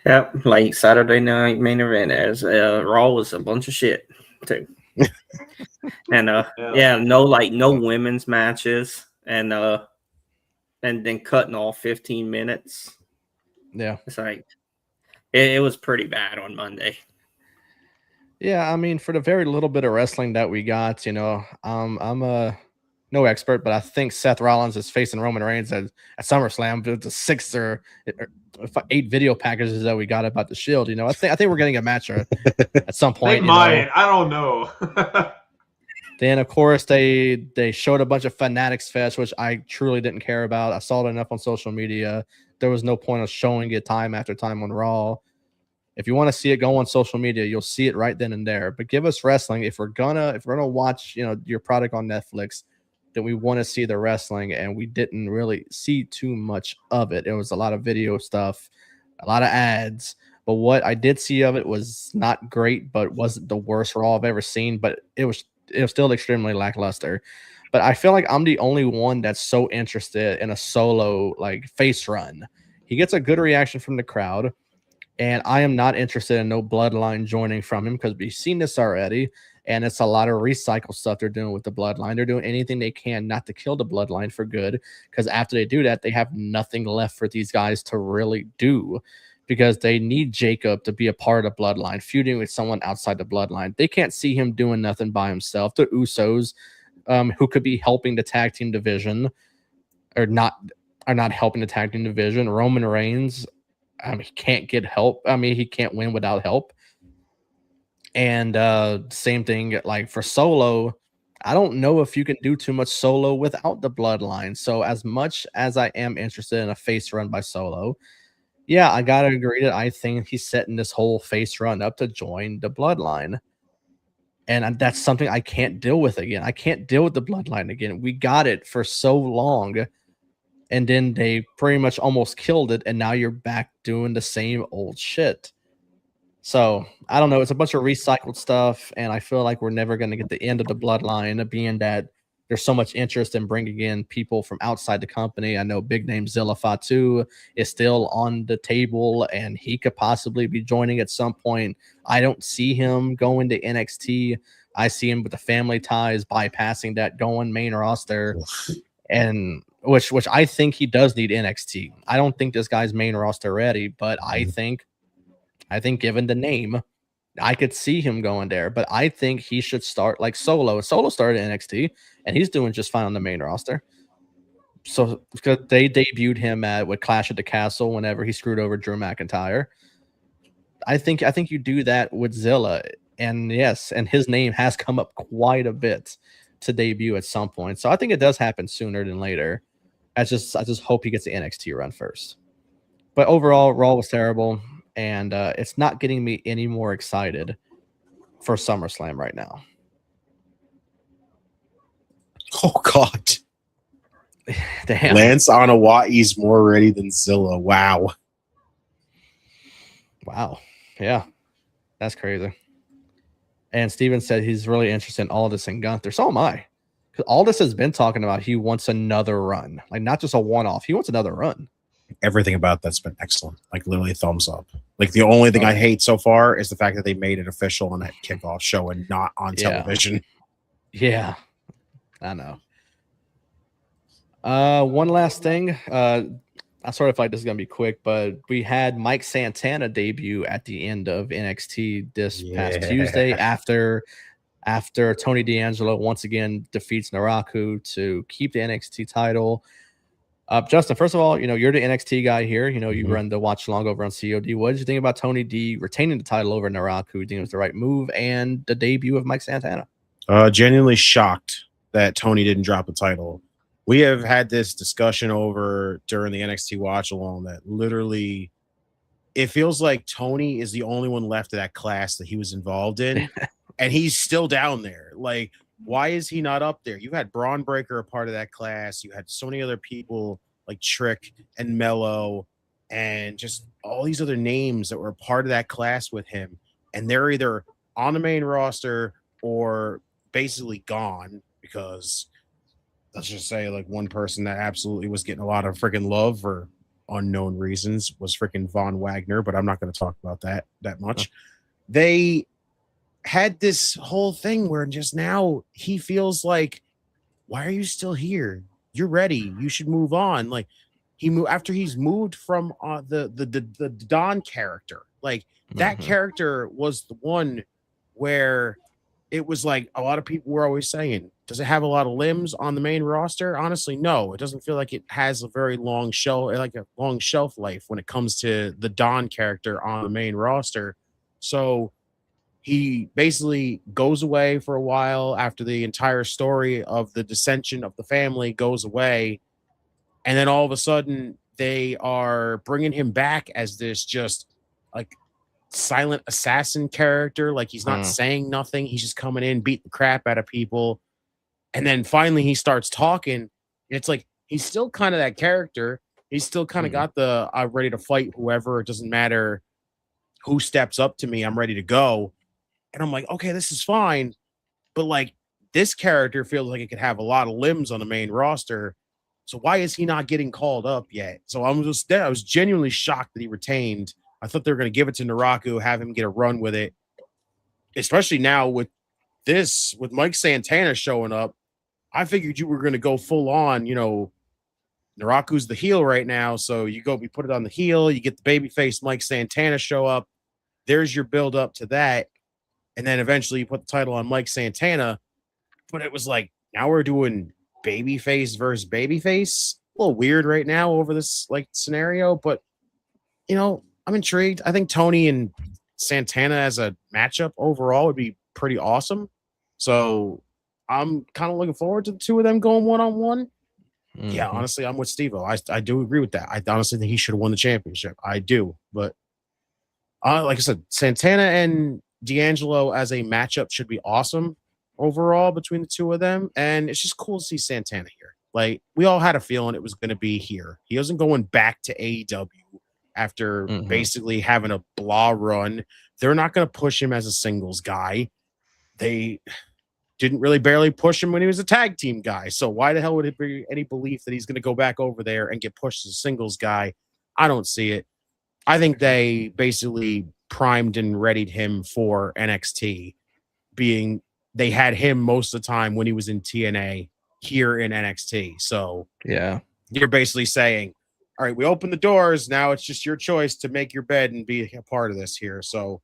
Yeah, like Saturday night main event as Raw was a bunch of shit too. And no women's matches, and then cutting off 15 minutes. Yeah. It's like it was pretty bad on Monday. Yeah, I mean, for the very little bit of wrestling that we got, I'm no expert, but I think Seth Rollins is facing Roman Reigns at SummerSlam. The 6 or 8 video packages that we got about the Shield. I think we're getting a match at some point. They might. I don't know. Then, of course, they showed a bunch of Fanatics Fest, which I truly didn't care about. I saw it enough on social media. There was no point of showing it time after time on Raw. If you want to see it, go on social media. You'll see it right then and there. But give us wrestling. If we're gonna watch, your product on Netflix, then we want to see the wrestling, and we didn't really see too much of it. It was a lot of video stuff, a lot of ads. But what I did see of it was not great, but wasn't the worst Raw I've ever seen. But it was still extremely lackluster. But I feel like I'm the only one that's so interested in a solo face run. He gets a good reaction from the crowd. And I am not interested in no Bloodline joining from him because we've seen this already. And it's a lot of recycle stuff they're doing with the Bloodline. They're doing anything they can not to kill the Bloodline for good, because after they do that, they have nothing left for these guys to really do, because they need Jacob to be a part of Bloodline, feuding with someone outside the Bloodline. They can't see him doing nothing by himself. The Usos, who could be helping the tag team division, are not helping the tag team division. Roman Reigns, he can't get help. He can't win without help. And same thing for Solo. I don't know if you can do too much Solo without the Bloodline. So as much as I am interested in a face run by Solo, yeah, I gotta agree that I think he's setting this whole face run up to join the Bloodline. And that's something I can't deal with again. I can't deal with the Bloodline again. We got it for so long, and then they pretty much almost killed it, and now you're back doing the same old shit. So, I don't know. It's a bunch of recycled stuff, and I feel like we're never going to get the end of the Bloodline, being that there's so much interest in bringing in people from outside the company. I know big name Zilla Fatu is still on the table, and he could possibly be joining at some point. I don't see him going to NXT. I see him with the family ties, bypassing that, going main roster, and which I think he does need NXT. I don't think this guy's main roster ready, but I think given the name, I could see him going there. But I think he should start like Solo. Solo started NXT, and he's doing just fine on the main roster. So because they debuted him with Clash at the Castle whenever he screwed over Drew McIntyre. I think you do that with Zilla, and yes, and his name has come up quite a bit to debut at some point. So I think it does happen sooner than later. I just hope he gets the NXT run first. But overall, Raw was terrible, and it's not getting me any more excited for SummerSlam right now. Oh God, Damn. Lance Onawai's more ready than Zilla. Wow. Wow. Yeah. That's crazy. And Steven said he's really interested in Aldis and Gunther. So am I. Because Aldis has been talking about he wants another run. Like, not just a one-off. He wants another run. Everything about that's been excellent. Like, literally thumbs up. Like, the only thing I hate so far is the fact that they made it official on that kickoff show and not on television. Yeah. I know. One last thing. I sort of feel like this is gonna be quick, but we had Mike Santana debut at the end of NXT this past Tuesday after Tony D'Angelo once again defeats Naraku to keep the NXT title. Justin, first of all, you're the NXT guy here. You run the watch along over on COD. What did you think about Tony D retaining the title over Naraku? Do you think it was the right move and the debut of Mike Santana? Genuinely shocked that Tony didn't drop the title. We have had this discussion over during the NXT watch along that literally it feels like Tony is the only one left of that class that he was involved in, and he's still down there. Like, why is he not up there? You had Braun Breaker a part of that class. You had so many other people like Trick and Mello and just all these other names that were a part of that class with him, and they're either on the main roster or basically gone because let's just say like one person that absolutely was getting a lot of freaking love for unknown reasons was freaking Von Wagner, but I'm not going to talk about that much. They had this whole thing where just now he feels like, why are you still here? You're ready. You should move on. Like he moved after he's moved from the Don character. Like that character was the one where it was like a lot of people were always saying, does it have a lot of limbs on the main roster? Honestly, no. It doesn't feel like it has a very long shelf life when it comes to the Don character on the main roster. So he basically goes away for a while after the entire story of the dissension of the family goes away. And then all of a sudden they are bringing him back as this just like silent assassin character. Like he's not saying nothing. He's just coming in, beating the crap out of people. And then finally he starts talking. And it's like, he's still kind of that character. He's still kind of got the, I'm ready to fight whoever. It doesn't matter who steps up to me. I'm ready to go. And I'm like, okay, this is fine. But like this character feels like it could have a lot of limbs on the main roster. So why is he not getting called up yet? So I was genuinely shocked that he retained. I thought they were going to give it to Naraku, have him get a run with it. Especially now with Mike Santana showing up. I figured you were going to go full on, Naraku's the heel right now. So we put it on the heel. You get the babyface Mike Santana show up. There's your build up to that. And then eventually you put the title on Mike Santana. But it was like, now we're doing babyface versus babyface. A little weird right now over this like scenario. But, I'm intrigued. I think Tony and Santana as a matchup overall would be pretty awesome. So I'm kind of looking forward to the two of them going one-on-one. Yeah, honestly, I'm with Steve-O. I do agree with that. I honestly think he should have won the championship. I do. But like I said, Santana and D'Angelo as a matchup should be awesome overall between the two of them. And it's just cool to see Santana here. Like, we all had a feeling it was going to be here. He wasn't going back to AEW after basically having a blah run. They're not going to push him as a singles guy. They didn't really barely push him when he was a tag team guy. So why the hell would it be any belief that he's going to go back over there and get pushed as a singles guy? I don't see it. I think they basically primed and readied him for NXT, being they had him most of the time when he was in TNA here in NXT. So yeah, you're basically saying, all right, we open the doors. Now it's just your choice to make your bed and be a part of this here. So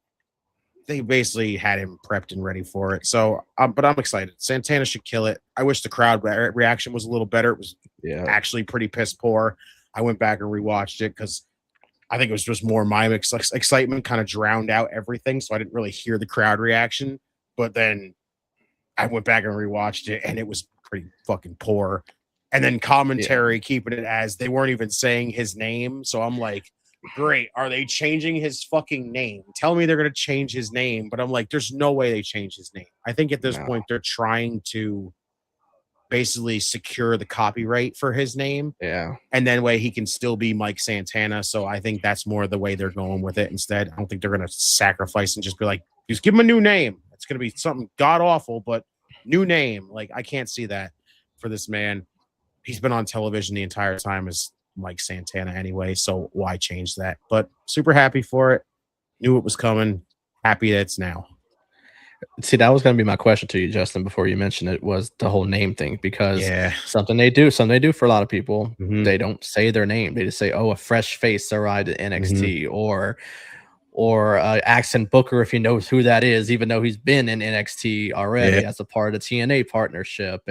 they basically had him prepped and ready for it. So, but I'm excited. Santana should kill it. I wish the crowd reaction was a little better. It was actually pretty piss poor. I went back and rewatched it because I think it was just more my excitement kind of drowned out everything. So I didn't really hear the crowd reaction. But then I went back and rewatched it, and it was pretty fucking poor. And then commentary keeping it as they weren't even saying his name. So I'm like, great. Are they changing his fucking name? Tell me they're going to change his name. But I'm like, there's no way they change his name. I think at this point they're trying to basically secure the copyright for his name. Yeah. And then way he can still be Mike Santana. So I think that's more the way they're going with it instead. I don't think they're going to sacrifice and just be like, just give him a new name. It's going to be something god awful, but new name. Like, I can't see that for this man. He's been on television the entire time as Mike Santana anyway. So why change that? But super happy for it. Knew it was coming. Happy that it's now. See, that was going to be my question to you, Justin, before you mentioned it, was the whole name thing, because something they do for a lot of people. They don't say their name. They just say, oh, a fresh face arrived at NXT, or Axon Booker, if he knows who that is, even though he's been in NXT already as a part of the TNA partnership.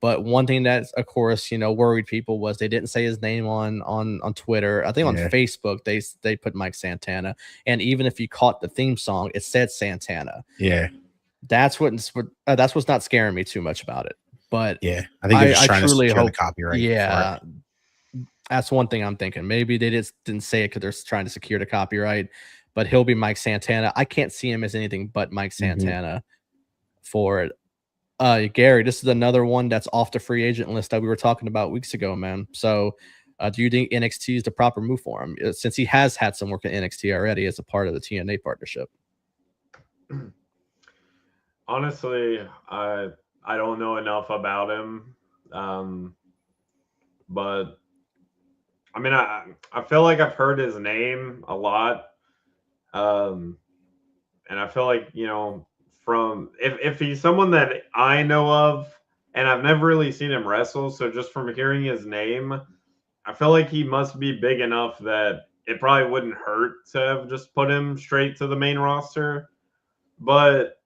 But one thing that, of course, worried people was they didn't say his name on Twitter. I think on Facebook they put Mike Santana, and even if you caught the theme song, it said Santana. Yeah, that's what's not scaring me too much about it. But I think they're just trying to secure the copyright. Yeah, that's one thing I'm thinking. Maybe they just didn't say it because they're trying to secure the copyright. But he'll be Mike Santana. I can't see him as anything but Mike Santana for it. Gary, this is another one that's off the free agent list that we were talking about weeks ago, man. So do you think NXT is the proper move for him, since he has had some work at NXT already as a part of the TNA partnership? Honestly, I don't know enough about him, but I mean, I feel like I've heard his name a lot, and I feel like, from if he's someone that I know of, and I've never really seen him wrestle, so just from hearing his name, I feel like he must be big enough that it probably wouldn't hurt to have just put him straight to the main roster. But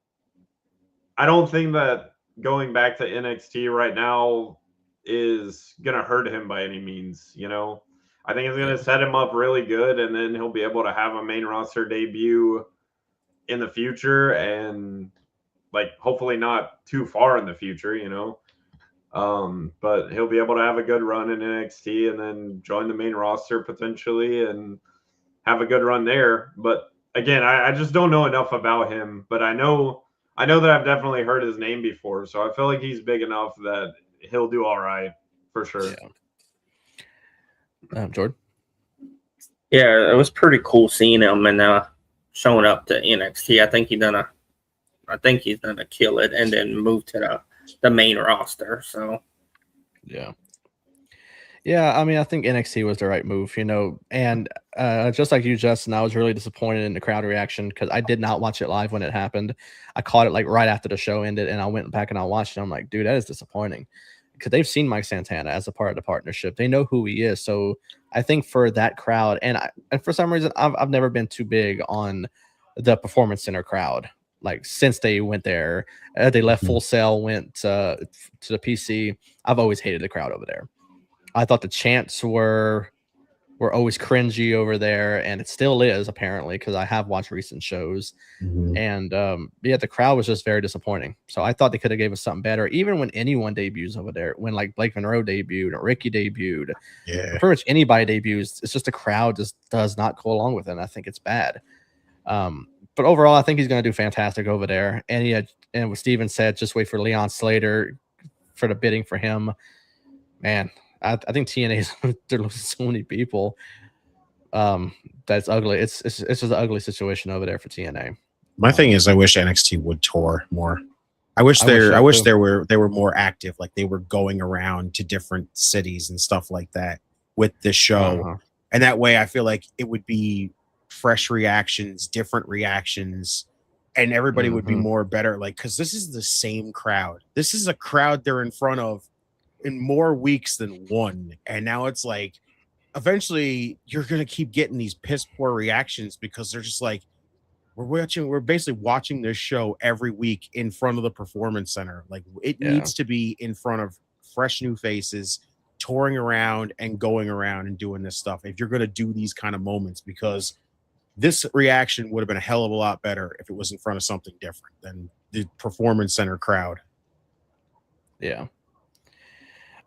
I don't think that going back to NXT right now is gonna hurt him by any means. I think it's gonna set him up really good, and then he'll be able to have a main roster debut in the future, and hopefully not too far in the future, but he'll be able to have a good run in NXT and then join the main roster potentially and have a good run there. But again, I just don't know enough about him, but I know that I've definitely heard his name before, so I feel like he's big enough that he'll do all right for sure. Jordan? Yeah, it was pretty cool seeing him and showing up to NXT. I think he's gonna kill it and then move to the main roster. So yeah. I mean, I think NXT was the right move, and just like you, Justin, I was really disappointed in the crowd reaction because I did not watch it live when it happened. I caught it right after the show ended, and I went back and I watched it. I'm like, dude, that is disappointing, because they've seen Mike Santana as a part of the partnership. They know who he is. So I think for that crowd, and for some reason, I've never been too big on the Performance Center crowd. Since they went there, they left Full Sail, went to the PC. I've always hated the crowd over there. I thought the chants were always cringy over there, and it still is, apparently, because I have watched recent shows. And the crowd was just very disappointing. So I thought they could have gave us something better, even when anyone debuts over there. When Blake Monroe debuted, or Ricky debuted, pretty much anybody debuts, it's just the crowd just does not go along with it, and I think it's bad. But overall, I think he's going to do fantastic over there. And what Steven said, just wait for Leon Slater for the bidding for him. Man, I think TNA's they're losing so many people. That's ugly. It's just an ugly situation over there for TNA. My thing is, I wish NXT would tour more. I wish they were more active. Like they were going around to different cities and stuff like that with this show, and that way I feel like it would be fresh reactions, different reactions, and everybody would be more better. Because this is the same crowd. This is a crowd they're in front of in more weeks than one, and now it's eventually you're gonna keep getting these piss poor reactions because they're just we're basically watching this show every week in front of the Performance Center. It needs to be in front of fresh new faces, touring around and going around and doing this stuff if you're gonna do these kind of moments, because this reaction would have been a hell of a lot better if it was in front of something different than the Performance Center crowd. Yeah.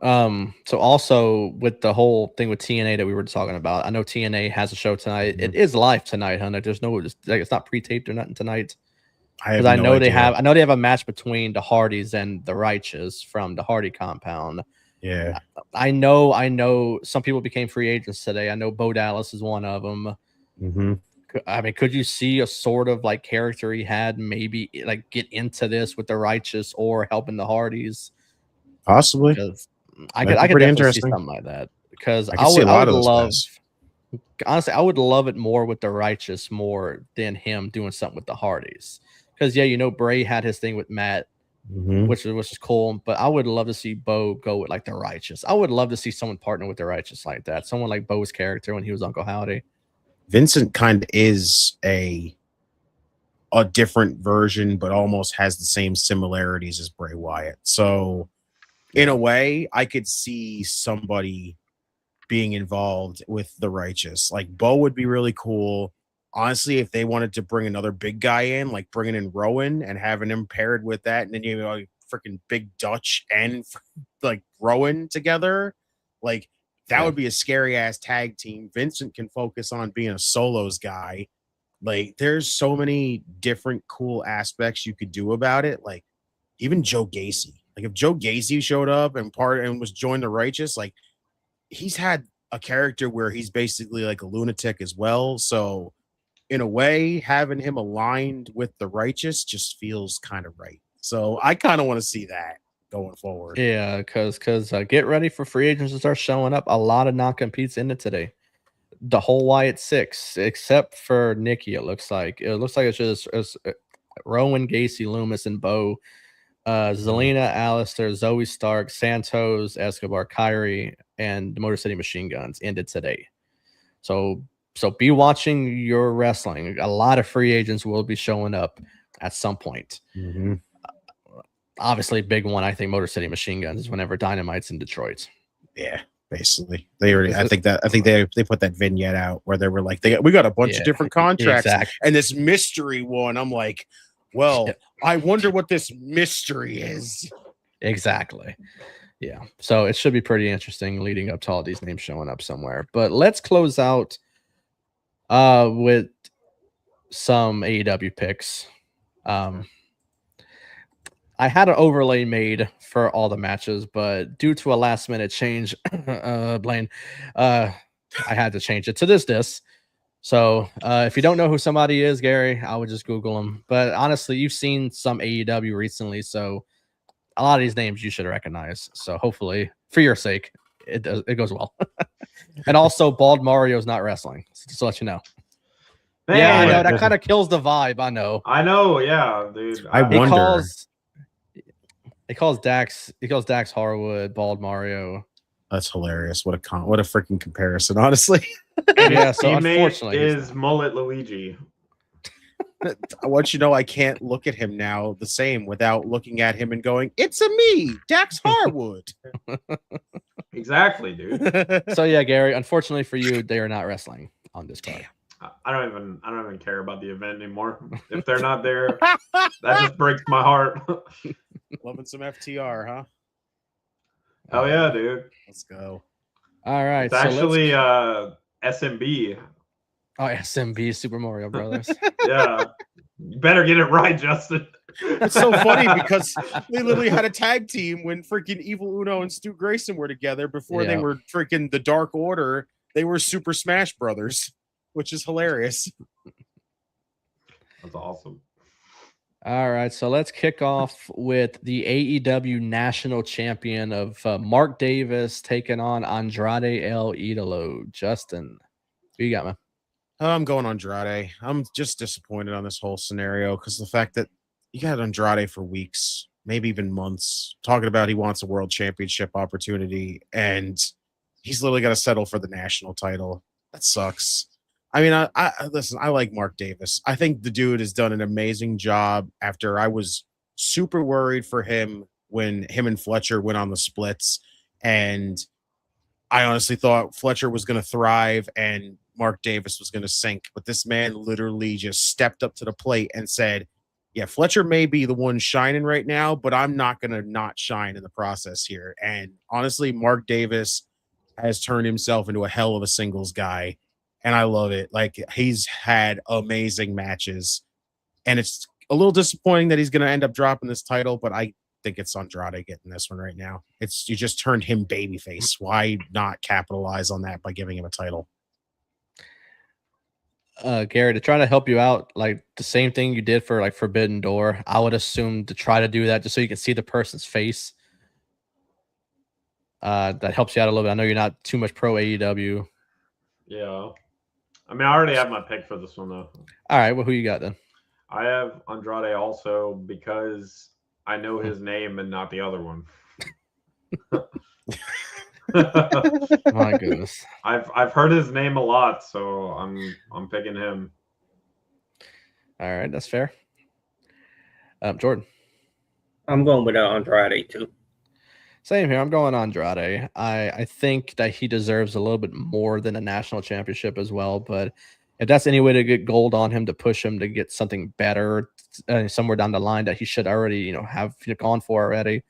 So also with the whole thing with TNA that we were talking about, I know TNA has a show tonight. It is live tonight, huh? There's no, it's not pre-taped or nothing tonight. Because I know they have a match between the Hardys and the Righteous from the Hardy compound. Yeah. I know some people became free agents today. I know Bo Dallas is one of them. Mm-hmm. I mean, could you see a sort of like character he had maybe like get into this with the Righteous or helping the Hardys? Possibly. Because I could definitely see something like that. Because I would love, honestly, I would love it more with the Righteous more than him doing something with the Hardys. Because Bray had his thing with Matt, which is cool. But I would love to see Bo go with like the Righteous. I would love to see someone partner with the Righteous like that. Someone like Bo's character when he was Uncle Howdy. Vincent kind of is a different version, but almost has the same similarities as Bray Wyatt. So in a way, I could see somebody being involved with the Righteous. Like Bo would be really cool. Honestly, if they wanted to bring another big guy in, like bringing in Rowan and having him paired with that, and then like freaking Big Dutch and like Rowan together, like that would be a scary ass tag team. Vincent can focus on being a solos guy. Like there's so many different cool aspects you could do about it. Like even Joe Gacy. Like if Joe Gacy showed up and was joined the Righteous, like he's had a character where he's basically like a lunatic as well. So in a way, having him aligned with the Righteous just feels kind of right. So I kind of want to see that going forward. Yeah, because get ready for free agents to start showing up. A lot of non-competes in it today. The whole Wyatt 6, except for Nikki, it looks like it's just Rowan, Gacy, Loomis, and Bo. Zelina, Alistair, Zoe Stark, Santos, Escobar, Kyrie, and the Motor City Machine Guns ended today. So be watching your wrestling. A lot of free agents will be showing up at some point. Obviously, big one, I think Motor City Machine Guns is whenever Dynamite's in Detroit. Yeah, basically. They already I think they put that vignette out where they were like, we got a bunch of different contracts and this mystery one. I'm like, well, I wonder what this mystery is. Exactly. Yeah. So it should be pretty interesting leading up to all these names showing up somewhere. But let's close out with some AEW picks. I had an overlay made for all the matches, but due to a last minute change, Blaine, I had to change it to this. So if you don't know who somebody is, Gary, I would just Google them. But honestly, you've seen some AEW recently, so a lot of these names you should recognize. So hopefully, for your sake, it goes well. And also, Bald Mario's not wrestling, just to let you know. Man, yeah, I know that kind of kills the vibe. I know, yeah, dude. I wonder. He calls Dax Harwood Bald Mario. That's hilarious. What a freaking comparison, honestly. Yeah, so unfortunately is Mullet Luigi. I want you to know I can't look at him now the same without looking at him and going, "It's a me, Dax Harwood." Exactly, dude. So yeah, Gary, unfortunately for you, they are not wrestling on this card. I don't even care about the event anymore. If they're not there, that just breaks my heart. Loving some FTR, huh? Hell yeah, dude. Let's go. All right. It's actually SMB. Oh, SMB, Super Mario Brothers. Yeah. You better get it right, Justin. It's so funny because they literally had a tag team when freaking Evil Uno and Stu Grayson were together before they were freaking the Dark Order. They were Super Smash Brothers, which is hilarious. That's awesome. All right, so let's kick off with the AEW National Champion of Mark Davis taking on Andrade El Idolo. Justin, who you got, man? I'm going Andrade. I'm just disappointed on this whole scenario because the fact that you got Andrade for weeks, maybe even months, talking about he wants a world championship opportunity, and he's literally got to settle for the national title. That sucks. I mean, I listen, I like Mark Davis. I think the dude has done an amazing job after I was super worried for him when him and Fletcher went on the splits. And I honestly thought Fletcher was going to thrive and Mark Davis was going to sink. But this man literally just stepped up to the plate and said, yeah, Fletcher may be the one shining right now, but I'm not going to not shine in the process here. And honestly, Mark Davis has turned himself into a hell of a singles guy. And I love it. Like, he's had amazing matches. And it's a little disappointing that he's going to end up dropping this title, but I think it's Andrade getting this one right now. You just turned him babyface. Why not capitalize on that by giving him a title? Gary, to try to help you out, like the same thing you did for like Forbidden Door, I would assume to try to do that just so you can see the person's face. That helps you out a little bit. I know you're not too much pro AEW. Yeah. I mean, I already have my pick for this one, though. All right, well, who you got then? I have Andrade also because I know his name and not the other one. My goodness. I've heard his name a lot, so I'm picking him. All right, that's fair. Jordan. I'm going with Andrade too. Same here. I'm going Andrade. I think that he deserves a little bit more than a national championship as well. But if that's any way to get gold on him to push him to get something better somewhere down the line that he should already, have gone for already,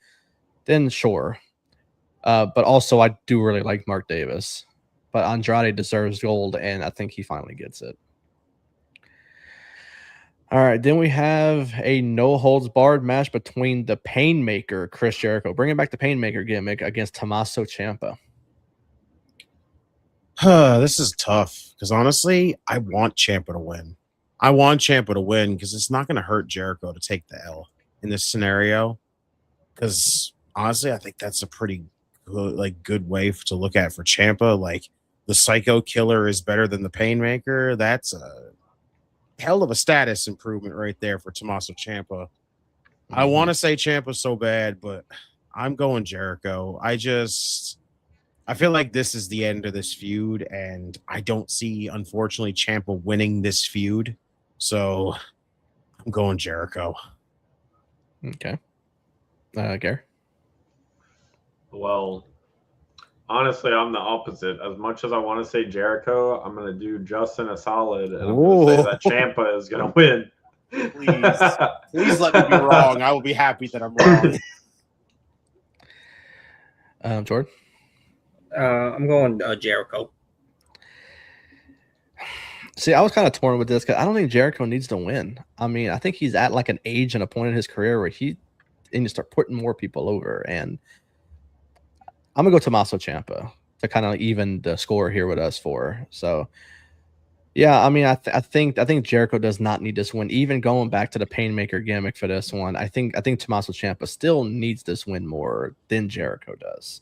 then sure. But also, I do really like Mark Davis. But Andrade deserves gold, and I think he finally gets it. All right, then we have a no-holds-barred match between the Painmaker, Chris Jericho, bringing back the Painmaker gimmick against Tommaso Ciampa. This is tough because honestly, I want Ciampa to win. I want Ciampa to win because it's not going to hurt Jericho to take the L in this scenario. Because honestly, I think that's a pretty good way to look at for Ciampa. Like the Psycho Killer is better than the Painmaker. That's a hell of a status improvement right there for Tommaso Ciampa. Mm-hmm. I want to say Ciampa so bad, but I'm going Jericho. I feel like this is the end of this feud, and I don't see, unfortunately, Ciampa winning this feud. So I'm going Jericho. Okay. Gary? Well, honestly, I'm the opposite. As much as I want to say Jericho, I'm going to do Justin a solid, and I'm going to say that Ciampa is going to win. Please let me be wrong. I will be happy that I'm wrong. Jordan? I'm going Jericho. See, I was kind of torn with this because I don't think Jericho needs to win. I mean, I think he's at like an age and a point in his career where he needs to start putting more people over, and I'm gonna go Tommaso Ciampa to kind of even the score here with us for. So, yeah, I mean, I think Jericho does not need this win. Even going back to the Painmaker gimmick for this one, I think Tommaso Ciampa still needs this win more than Jericho does.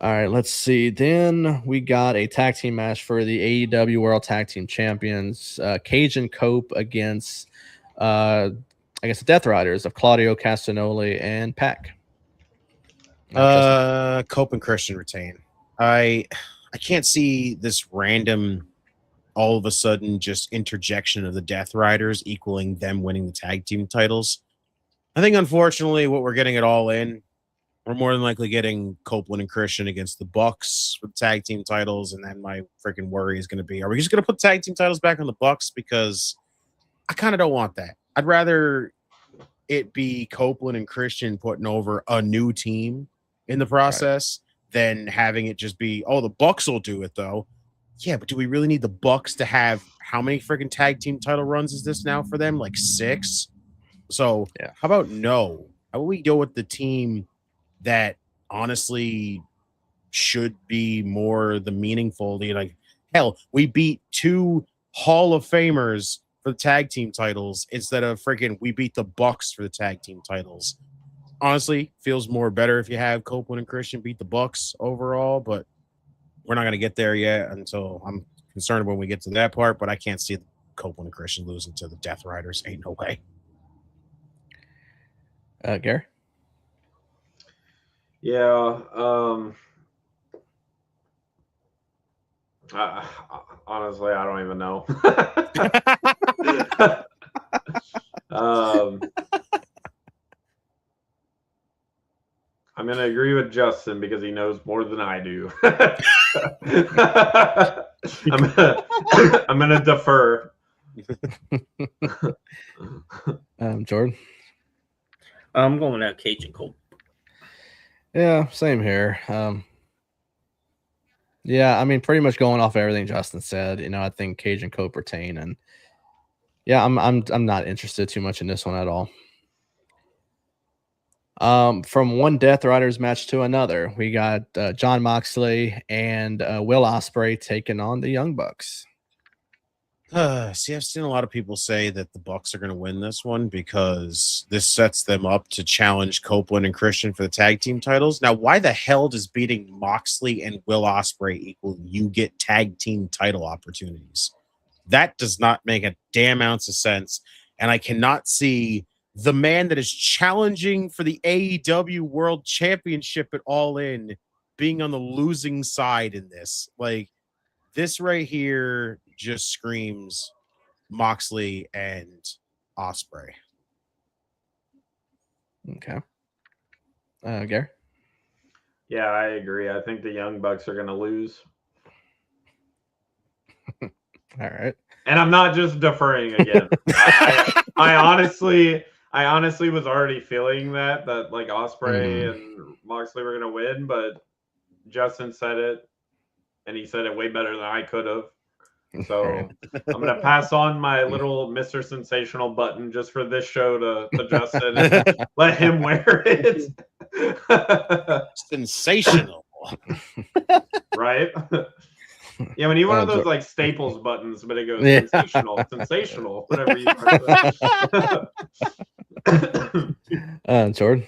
All right, let's see. Then we got a tag team match for the AEW World Tag Team Champions, Cage and Cope against, I guess, the Death Riders of Claudio Castagnoli and Pac. Cope and Christian retain. I can't see this random, all of a sudden, just interjection of the Death Riders equaling them winning the tag team titles. I think, unfortunately, what we're getting at All In, we're more than likely getting Copeland and Christian against the Bucks with tag team titles, and then my freaking worry is going to be: are we just going to put tag team titles back on the Bucks? Because I kind of don't want that. I'd rather it be Copeland and Christian putting over a new team in the process than having it just be, oh, the Bucks will do it though. Yeah, but do we really need the Bucks to have how many freaking tag team title runs is this now for them? Like 6. So yeah. How about no? How about we go with the team that honestly should be more the meaningful? Like, hell, we beat 2 Hall of Famers for the tag team titles instead of freaking we beat the Bucks for the tag team titles. Honestly, feels more better if you have Copeland and Christian beat the Bucks overall, but we're not going to get there yet until I'm concerned when we get to that part, but I can't see Copeland and Christian losing to the Death Riders. Ain't no way. Gary? Yeah. Honestly, I don't even know. I'm going to agree with Justin because he knows more than I do. I'm going to defer. Jordan? I'm going at Cage and Cope. Yeah, same here. Yeah, I mean, pretty much going off everything Justin said. I think Cage and Cope retain, and Yeah, I'm not interested too much in this one at all. From one Death Riders match to another, we got John Moxley and Will Ospreay taking on the Young Bucks. See, I've seen a lot of people say that the Bucks are going to win this one because this sets them up to challenge Copeland and Christian for the tag team titles. Now, why the hell does beating Moxley and Will Ospreay equal you get tag team title opportunities? That does not make a damn ounce of sense. And I cannot see the man that is challenging for the AEW World Championship at All In being on the losing side in this. Like, this right here just screams Moxley and Ospreay. Okay. Gary? Yeah, I agree. I think the Young Bucks are going to lose. All right. And I'm not just deferring again. I honestly was already feeling that like Ospreay and Moxley were going to win, but Justin said it, and he said it way better than I could have. So I'm going to pass on my little Mr. Sensational button just for this show to Justin and let him wear it. Sensational. Right? Yeah, we need one of those like Staples buttons, but it goes sensational, whatever you Jordan,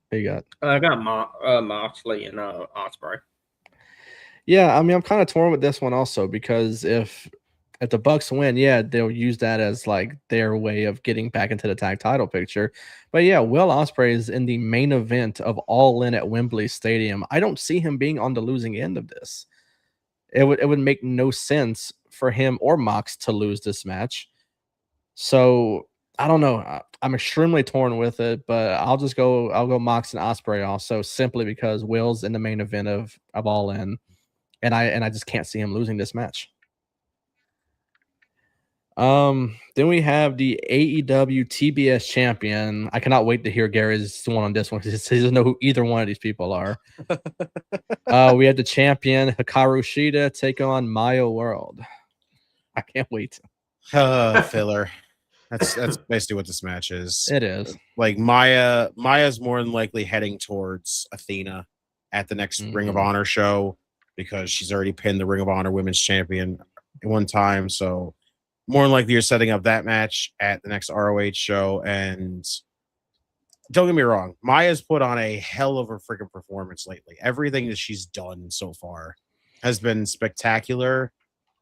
what you got? I got Moxley and Ospreay. Yeah, I mean, I'm kind of torn with this one also because if the Bucks win, yeah, they'll use that as like their way of getting back into the tag title picture. But yeah, Will Ospreay is in the main event of All In at Wembley Stadium. I don't see him being on the losing end of this. It would make no sense for him or Mox to lose this match. So I don't know. I'm extremely torn with it, but I'll go Mox and Ospreay also, simply because Will's in the main event of All In, and I just can't see him losing this match. Then we have the AEW TBS champion. I cannot wait to hear Gary's one on this one because he doesn't know who either one of these people are. We had the champion Hikaru Shida take on Maya World. I can't wait. Filler. That's basically what this match is. It is. Like Maya's more than likely heading towards Athena at the next Ring of Honor show because she's already pinned the Ring of Honor Women's Champion at one time. So more than likely you're setting up that match at the next ROH show. And don't get me wrong, Maya's put on a hell of a freaking performance lately. Everything that she's done so far has been spectacular.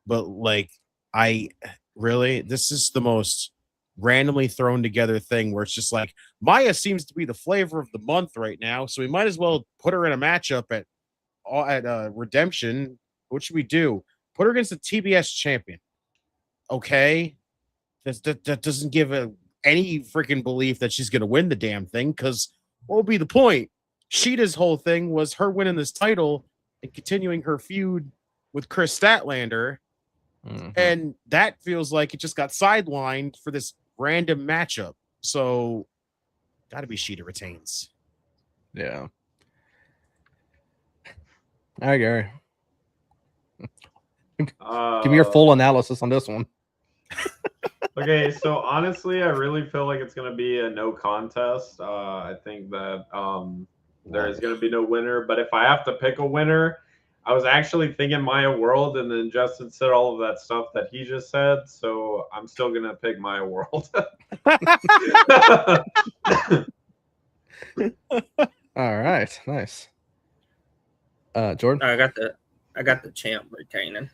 But like, this is the most randomly thrown together thing where it's just like Maya seems to be the flavor of the month right now, so we might as well put her in a matchup at Redemption. What should we do? Put her against the TBS champion. Okay, that doesn't give any freaking belief that she's going to win the damn thing, because what would be the point? Sheeta's whole thing was her winning this title and continuing her feud with Chris Statlander. And that feels like it just got sidelined for this random matchup. So, got to be Sheeta retains. Yeah. All right, Gary. Give me your full analysis on this one. Okay, so honestly, I really feel like it's going to be a no contest. I think that there is going to be no winner. But if I have to pick a winner, I was actually thinking Maya World, and then Justin said all of that stuff that he just said. So I'm still going to pick Maya World. All right, nice. Jordan? I got the champ retaining.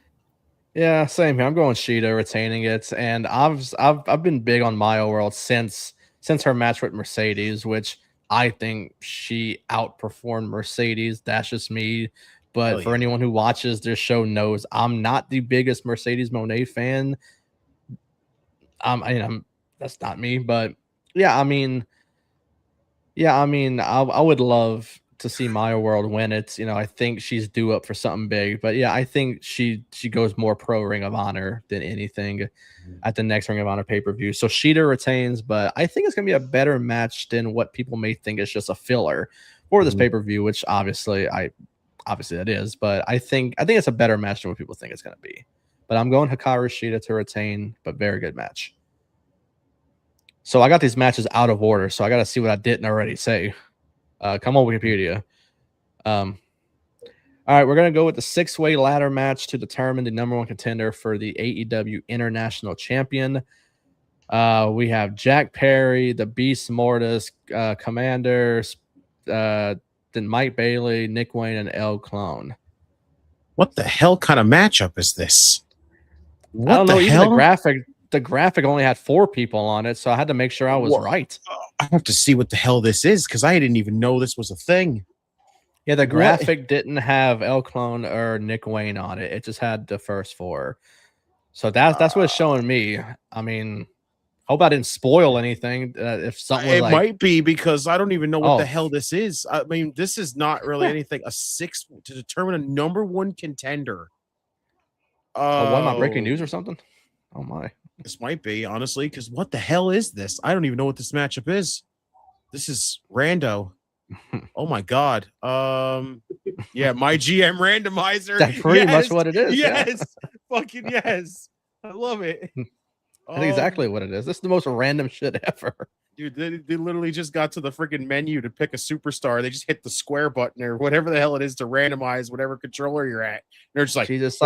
Yeah, same here. I'm going Sheeta retaining it, and I've been big on Maya World since her match with Mercedes, which I think she outperformed Mercedes. That's just me. But for anyone who watches this show knows I'm not the biggest Mercedes Moné fan. That's not me, but I would love to see Maya World win it. I think she's due up for something big, but I think she goes more pro Ring of Honor than anything at the next Ring of Honor pay-per-view. So Sheeta retains, but I think it's gonna be a better match than what people may think is just a filler for this pay-per-view, which obviously it is, but I think it's a better match than what people think it's gonna be. But I'm going Hikaru Shida to retain, but very good match. So I got these matches out of order, so I got to see what I didn't already say. Come on, Wikipedia. All right, we're going to go with the 6-way ladder match to determine the number 1 contender for the AEW International Champion. We have Jack Perry, the Beast Mortis, Commander, then Mike Bailey, Nick Wayne, and El Clone. What the hell kind of matchup is this? What I don't know. the Even hell? the graphic only had 4 people on it, so I had to make sure I was right. I have to see what the hell this is because I didn't even know this was a thing. Yeah, the graphic didn't have El Clone or Nick Wayne on it. It just had the first 4. So that's what it's showing me. I mean, hope I didn't spoil anything. If something was might be because I don't even know what the Oh. hell this is. I mean, this is not really anything. A 6 to determine a number 1 contender. what am I breaking news or something? Oh my. This might be, honestly, because what the hell is this? I don't even know what this matchup is. This is rando. Oh my god. Yeah, my GM randomizer. That's pretty much what it is. Yes. Fucking yes. I love it. That's exactly what it is. This is the most random shit ever. Dude, they literally just got to the freaking menu to pick a superstar. They just hit the square button or whatever the hell it is to randomize whatever controller you're at. They're just like, She's just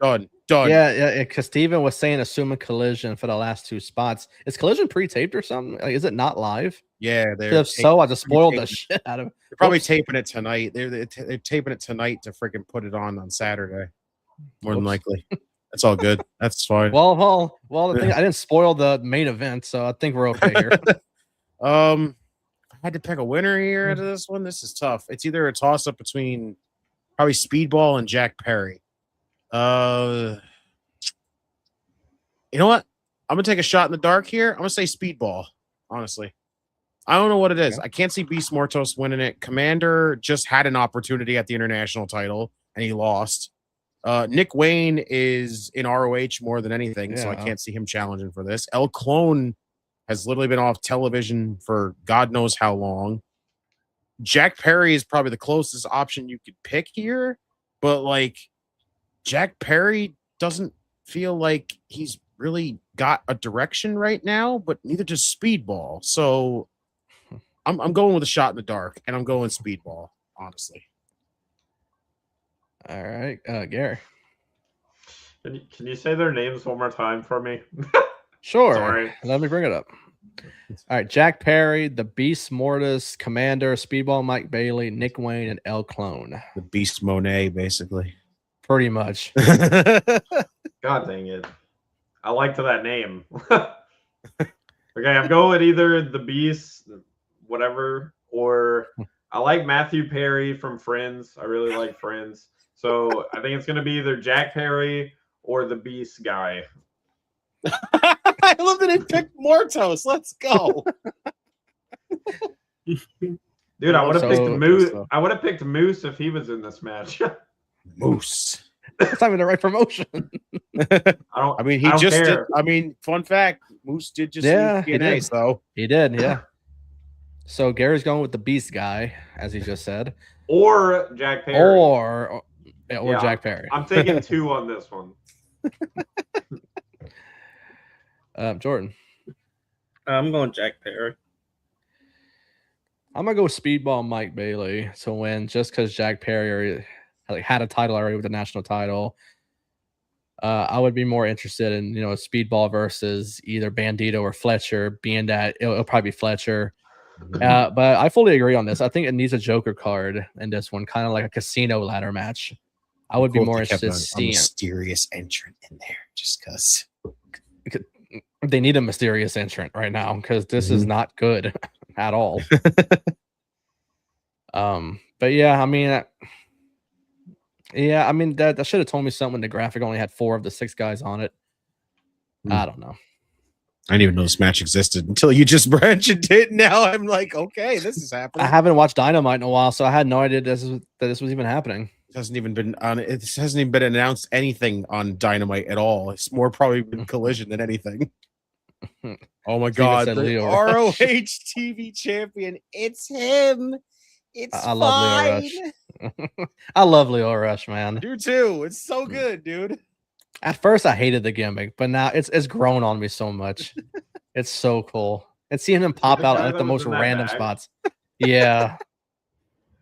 done. Yeah, because Steven was saying assuming Collision for the last 2 spots. Is Collision pre-taped or something? Like, is it not live? Yeah, If so, I just spoiled the shit out of it. They're probably taping it tonight. They're taping it tonight to freaking put it on Saturday. More than likely. That's all good. That's fine. Well, the thing, I didn't spoil the main event, so I think we're okay here. I had to pick a winner here out of this one. This is tough. It's either a toss-up between probably Speedball and Jack Perry. You know what? I'm gonna take a shot in the dark here. I'm gonna say Speedball, honestly. I don't know what it is. Okay. I can't see Beast Mortos winning it. Commander just had an opportunity at the international title and he lost. Nick Wayne is in ROH more than anything, so I can't see him challenging for this. El Clone has literally been off television for God knows how long. Jack Perry is probably the closest option you could pick here, but like Jack Perry doesn't feel like he's really got a direction right now, but neither does Speedball. So I'm going with a shot in the dark, and I'm going Speedball, honestly. All right, Gary. Can you say their names one more time for me? Sure. Sorry. Let me bring it up. All right, Jack Perry, the Beast Mortis, Commander, Speedball, Mike Bailey, Nick Wayne, and El Clone. The Beast Monet, basically. Pretty much. God dang it. I liked that name. Okay, I'm going either the Beast, whatever, or I like Matthew Perry from Friends. I really like Friends. So I think it's going to be either Jack Perry or the Beast guy. I love that he picked Mortos. Let's go. Dude, I would have picked Moose. so- I would have picked Moose if he was in this match. Moose. It's not even the right promotion. I mean, he don't just did. care. I mean, fun fact, Moose did just Yeah, leave he TNA, did. so He did, yeah. So Gary's going with the Beast guy, as he just said, Or Jack Perry. or Yeah, Jack Perry. I'm taking 2 on this one. Jordan. I'm going Jack Perry. I'm gonna go Speedball Mike Bailey to win, just because Jack Perry already, had a title already with the national title. I would be more interested in Speedball versus either Bandito or Fletcher, being that it'll probably be Fletcher. But I fully agree on this. I think it needs a Joker card in this one, kind of like a casino ladder match. I would be more interested in a seeing. mysterious entrant in there, just because. They need a mysterious entrant right now because this is not good at all. But yeah, I mean, that should have told me something when the graphic only had 4 of the 6 guys on it. I don't know. I didn't even know this match existed until you just mentioned it. Now I'm like, okay, this is happening. I haven't watched Dynamite in a while, so I had no idea that this was even happening. It hasn't even been on. It hasn't even been announced anything on Dynamite at all. It's more probably been Collision than anything. Oh my God, said the Leo ROH Rush. TV champion. It's him. It's I love Leo Rush. I love Leo Rush, man. Do too. It's so good, dude. At first, I hated the gimmick, but now it's grown on me so much. It's so cool. and seeing them pop the out guy at that the was most in that random bag? spots. Yeah,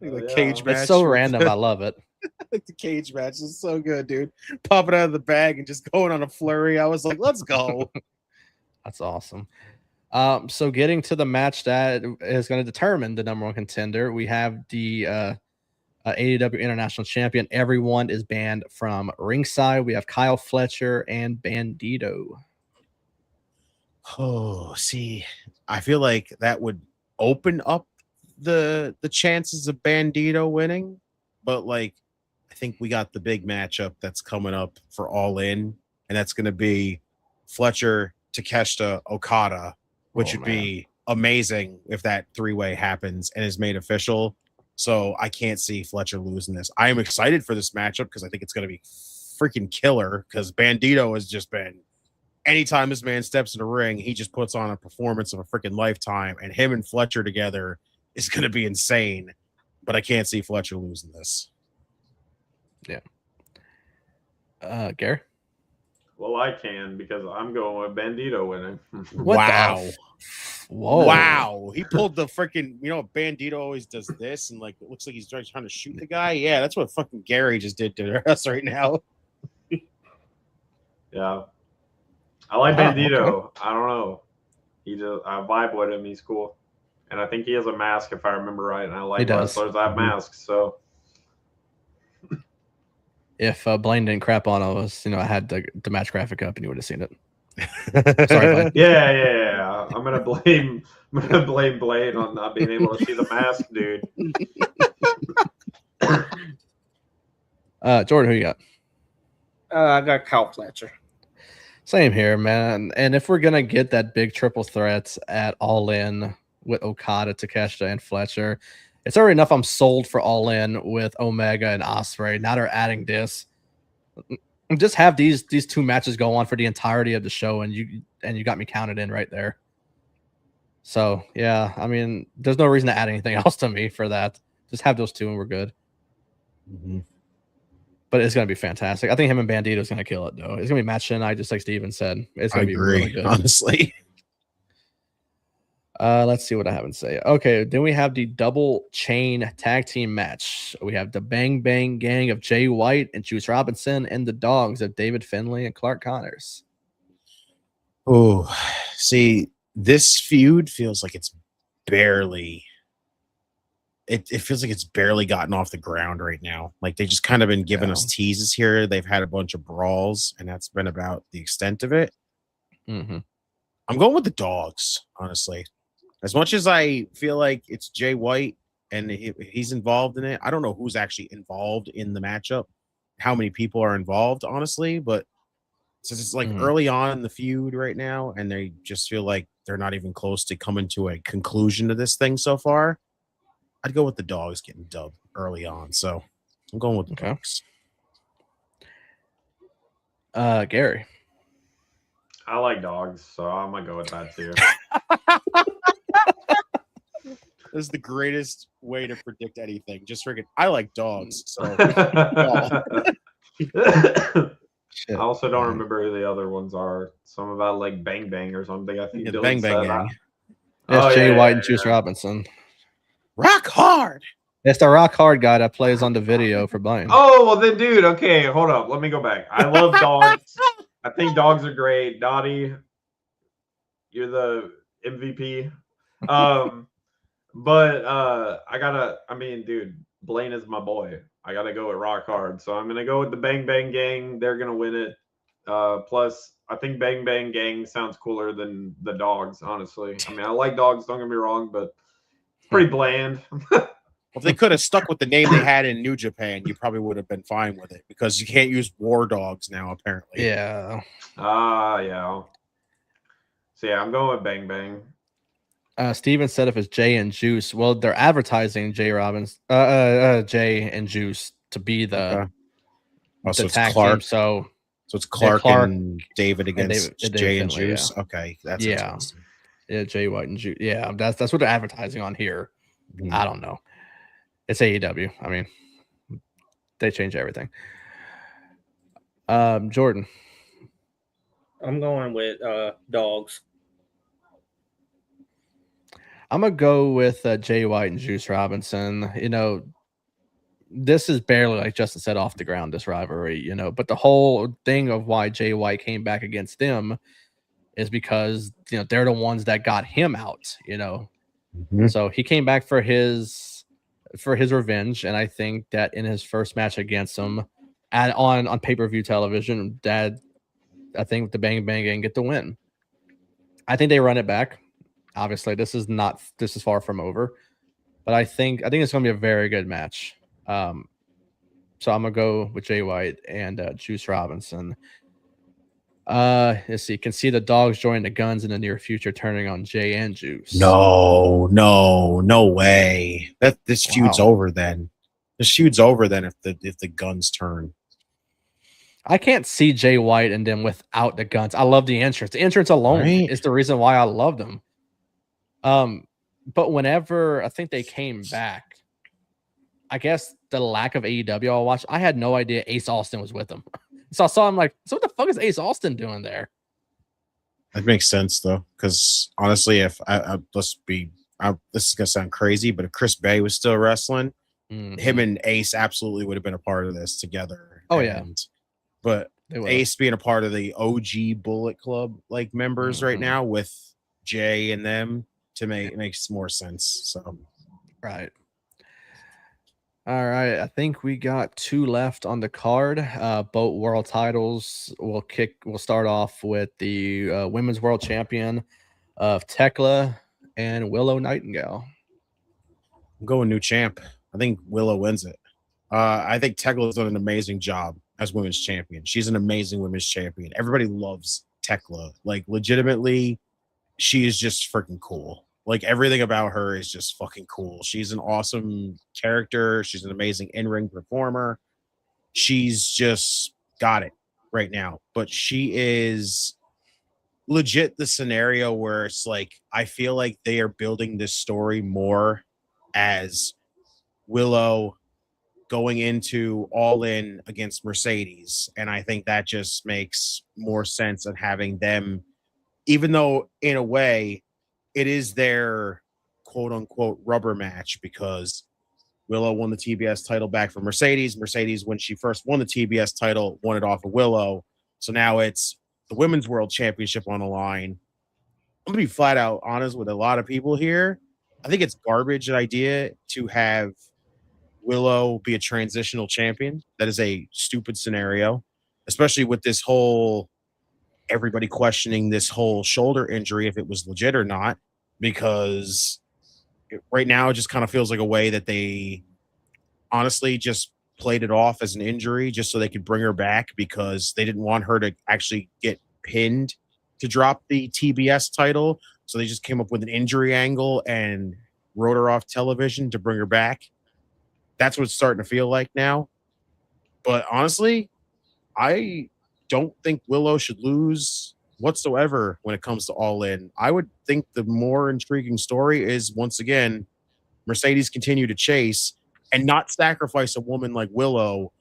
The Yeah. cage match. it's so with random. I love it. the cage match is so good, dude. Popping out of the bag and just going on a flurry. I was like, let's go. That's awesome. So getting to the match that is going to determine the number one contender, we have the AEW International Champion. Everyone is banned from ringside. We have Kyle Fletcher and Bandito. Oh, see, I feel like that would open up the chances of Bandito winning, but like I think we got the big matchup that's coming up for All In, and that's going to be Fletcher, Takeshita, Okada, which would be amazing if that three-way happens and is made official. So I can't see Fletcher losing this. I am excited for this matchup because I think it's going to be freaking killer because Bandito has just been, anytime this man steps in the ring, he just puts on a performance of a freaking lifetime, and him and Fletcher together is going to be insane. But I can't see Fletcher losing this. Yeah. Gary? Well, I can because I'm going with Bandito winning. What wow. Whoa. Wow. He pulled the freaking, Bandito always does this and like it looks like he's trying to shoot the guy. Yeah, that's what fucking Gary just did to us right now. Yeah. I like Wow, Bandito. okay. I don't know. I vibe with him. He's cool. And I think he has a mask if I remember right. And I like wrestlers that have masks. So if Blaine didn't crap on us, I had the match graphic up and you would have seen it. Sorry, Blaine. yeah. I'm gonna blame Blaine on not being able to see the mask, dude. Jordan, who you got? I got Kyle Fletcher. Same here, man. And if we're gonna get that big triple threat at All In with Okada, Takeshita, and Fletcher, it's already enough. I'm sold for All In with Omega and Ospreay. Now they're adding this. Just have these two matches go on for the entirety of the show, and you got me counted in right there. So yeah, I mean, there's no reason to add anything else to me for that. Just have those two, and we're good. Mm-hmm. But it's gonna be fantastic. I think him and Bandito is gonna kill it, though. It's gonna be match tonight, just like Steven said. It's gonna be really good, honestly. Let's see what I haven't say. Okay, then we have the double chain tag team match. We have the Bang Bang Gang of Jay White and Juice Robinson and the Dogs of David Finlay and Clark Connors. Oh, see, this feud feels like it's barely. It feels like it's barely gotten off the ground right now. Like they just kind of been giving us teases here. They've had a bunch of brawls, and that's been about the extent of it. Mm-hmm. I'm going with the Dogs, honestly. As much as I feel like it's Jay White and he's involved in it, I don't know who's actually involved in the matchup, how many people are involved, honestly. But since it's like early on in the feud right now, and they just feel like they're not even close to coming to a conclusion to this thing so far, I'd go with the Dogs getting dubbed early on. So I'm going with the Dogs. Gary. I like dogs, so I'm gonna go with that too. This is the greatest way to predict anything. Just freaking, I like dogs. So I also don't remember who the other ones are. Some about like Bang Bang or something. I think Bang Bang Gang. It's Jay White and Juice Robinson. Rock Hard. It's the Rock Hard guy that plays on the video for Blaine. Oh, well then, dude. Okay, hold up. Let me go back. I love dogs. I think dogs are great. Dottie, you're the MVP. But I mean, dude, Blaine is my boy. I gotta go with Rock Hard. So I'm gonna go with the Bang Bang Gang. They're gonna win it. Plus, I think Bang Bang Gang sounds cooler than the Dogs, honestly. I mean, I like dogs, don't get me wrong, but it's pretty bland. Well, if they could have stuck with the name they had in New Japan, you probably would have been fine with it because you can't use War Dogs now, apparently. Yeah. Yeah. So yeah, I'm going with Bang Bang. Steven said if it's Jay and Juice, well, they're advertising Jay and Juice to be the so tag Clark. team. So it's Clark and David against Jay and Finlay, Juice. Yeah. Okay, that's interesting. Yeah, Jay White and Juice. Yeah, that's what they're advertising on here. I don't know. It's AEW. I mean, they change everything. Jordan. I'm going with Dogs. I'm gonna go with Jay White and Juice Robinson. You know, this is barely, like Justin said, off the ground, this rivalry, you know, but the whole thing of why Jay White came back against them is because, you know, they're the ones that got him out, you know. Mhm. So he came back for his revenge, and I think that in his first match against them on pay-per-view television, that I think the Bang Bang Gang get the win. I think they run it back. Obviously, this is far from over, but I think it's going to be a very good match. So I'm gonna go with Jay White and Juice Robinson. Let's see. Can see the dogs join the guns in the near future, turning on Jay and Juice. No way. This feud's Wow. over then. This feud's over then if the guns turn. I can't see Jay White and them without the guns. I love the entrance. The entrance alone Right? is the reason why I love them. But whenever I think they came back, I guess the lack of AEW I watched, I had no idea Ace Austin was with them. So I saw him like, so what the fuck is Ace Austin doing there? That makes sense though, because honestly, if this is gonna sound crazy, but if Chris Bay was still wrestling, him and Ace absolutely would have been a part of this together. Oh, yeah. But They would've. Ace being a part of the OG Bullet Club like members right now with Jay and them it makes more sense. So right. All right. I think we got 2 left on the card. Both world titles. We'll start off with the women's world champion of Tekla and Willow Nightingale. I'm going new champ. I think Willow wins it. I think Tekla has done an amazing job as women's champion. She's an amazing women's champion. Everybody loves Tekla. Like, legitimately, she is just freaking cool. Like, everything about her is just fucking cool. She's an awesome character. She's an amazing in-ring performer. She's just got it right now. But she is legit the scenario where it's like, I feel like they are building this story more as Willow going into All In against Mercedes. And I think that just makes more sense of having them, even though in a way it is their quote unquote rubber match, because Willow won the TBS title back from Mercedes. Mercedes, when she first won the TBS title, won it off of Willow. So now it's the Women's World Championship on the line. I'm going to be flat out honest with a lot of people here. I think it's garbage idea to have Willow be a transitional champion. That is a stupid scenario, especially with this whole everybody questioning this whole shoulder injury, if it was legit or not, because right now it just kind of feels like a way that they honestly just played it off as an injury just so they could bring her back, because they didn't want her to actually get pinned to drop the TBS title. So they just came up with an injury angle and wrote her off television to bring her back. That's what it's starting to feel like now. But honestly, I don't think Willow should lose whatsoever when it comes to All In. I would think the more intriguing story is, once again, Mercedes continue to chase and not sacrifice a woman like Willow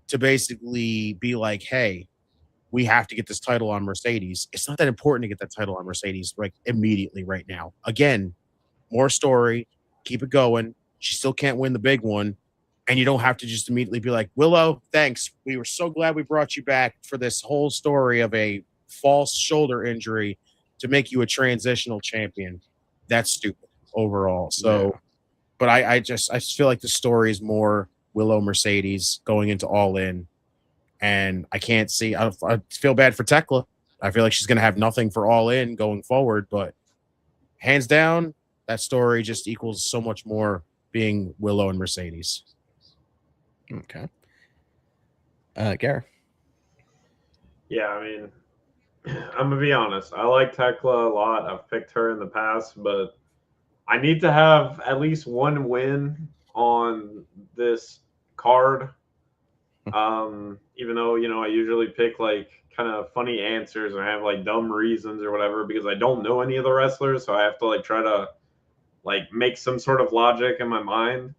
to basically be like, hey, we have to get this title on Mercedes. It's not that important to get that title on Mercedes like immediately right now. Again, more story, keep it going. She still can't win the big one. And you don't have to just immediately be like, Willow, thanks. We were so glad we brought you back for this whole story of a false shoulder injury to make you a transitional champion. That's stupid overall. So, yeah. But I just feel like the story is more Willow Mercedes going into All In. And I can't see, I feel bad for Tekla. I feel like she's going to have nothing for All In going forward. But hands down, that story just equals so much more being Willow and Mercedes. Okay. Gareth. Yeah, I mean, I'm gonna be honest. I like Tekla a lot. I've picked her in the past, but I need to have at least one win on this card. Even though, I usually pick like kind of funny answers or have like dumb reasons or whatever, because I don't know any of the wrestlers, so I have to like try to like make some sort of logic in my mind.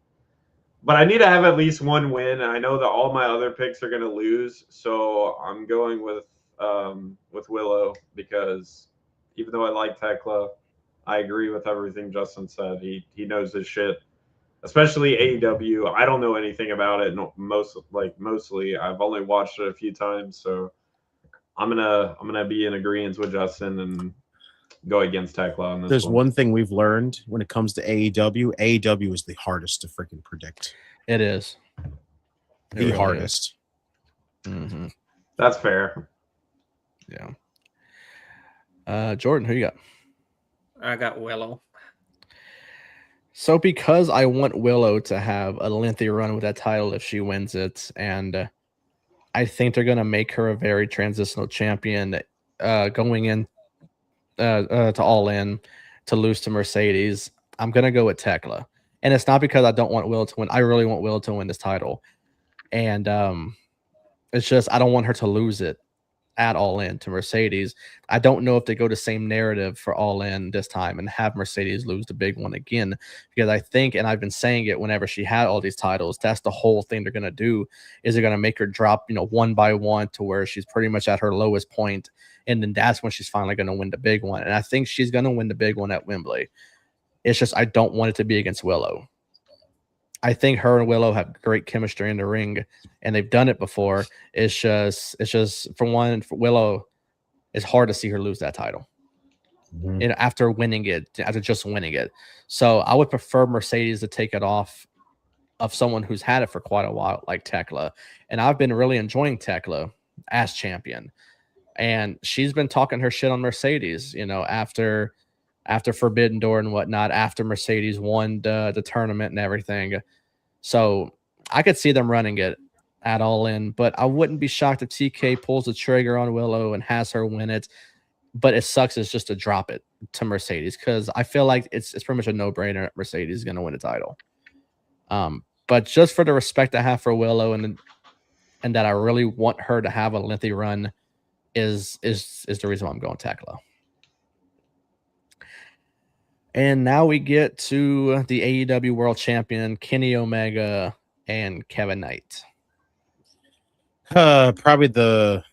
But I need to have at least one win, and I know that all my other picks are going to lose, so I'm going with Willow, because even though I like Tekla, I agree with everything Justin said. He knows his shit, especially AEW. I don't know anything about it. Mostly, I've only watched it a few times, so I'm gonna be in agreement with Justin and go against Tekla on this. There's one thing we've learned when it comes to AEW. AEW is the hardest to freaking predict. It is The really hardest. Mm-hmm. That's fair. Yeah. Jordan, who you got? I got Willow. So because I want Willow to have a lengthy run with that title if she wins it, and I think they're going to make her a very transitional champion going in to All In to lose to Mercedes, I'm going to go with Tekla. And it's not because I don't want Willow to win. I really want Willow to win this title. And it's just I don't want her to lose it at All In to Mercedes. I don't know if they go the same narrative for All In this time and have Mercedes lose the big one again, because I think, and I've been saying it whenever she had all these titles, that's the whole thing they're going to do, is they're going to make her drop, one by one to where she's pretty much at her lowest point, and then that's when she's finally going to win the big one. And I think she's going to win the big one at Wembley. It's just I don't want it to be against Willow. I think her and Willow have great chemistry in the ring, and they've done it before. It's just for Willow, it's hard to see her lose that title. And after just winning it. So I would prefer Mercedes to take it off of someone who's had it for quite a while, like Tekla. And I've been really enjoying Tekla as champion. And she's been talking her shit on Mercedes, after Forbidden Door and whatnot, after Mercedes won the tournament and everything. So I could see them running it at All In, but I wouldn't be shocked if TK pulls the trigger on Willow and has her win it. But it sucks is just to drop it to Mercedes, because I feel like it's pretty much a no-brainer that Mercedes is going to win the title. But just for the respect I have for Willow and that I really want her to have a lengthy run is the reason why I'm going Tekla. And now we get to the AEW World Champion, Kenny Omega and Kevin Knight. Probably the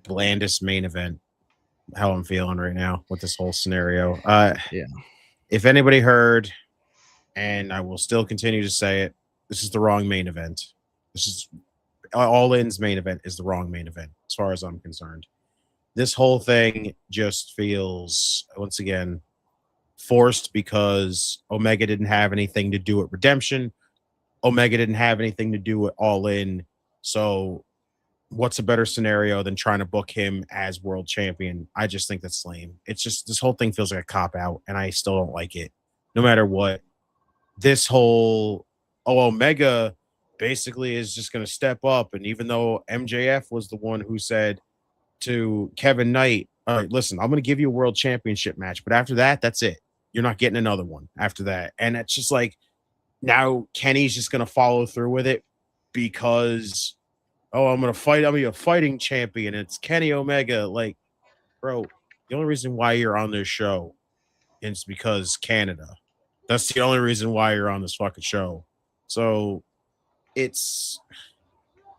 blandest main event, how I'm feeling right now with this whole scenario. Yeah. If anybody heard, and I will still continue to say it, this is the wrong main event. This is All In's main event is the wrong main event, as far as I'm concerned. This whole thing just feels, once again, forced because Omega didn't have anything to do with Redemption. Omega didn't have anything to do with All In. So what's a better scenario than trying to book him as world champion? I just think that's lame. It's just, this whole thing feels like a cop out, and I still don't like it. No matter what, this whole, Omega basically is just going to step up. And even though MJF was the one who said to Kevin Knight, all right, listen, I'm going to give you a world championship match, but after that, that's it. You're not getting another one after that. And it's just like, now Kenny's just going to follow through with it because, I'm going to fight. I'm going to be a fighting champion. It's Kenny Omega. Like, bro, the only reason why you're on this show is because Canada. That's the only reason why you're on this fucking show. So it's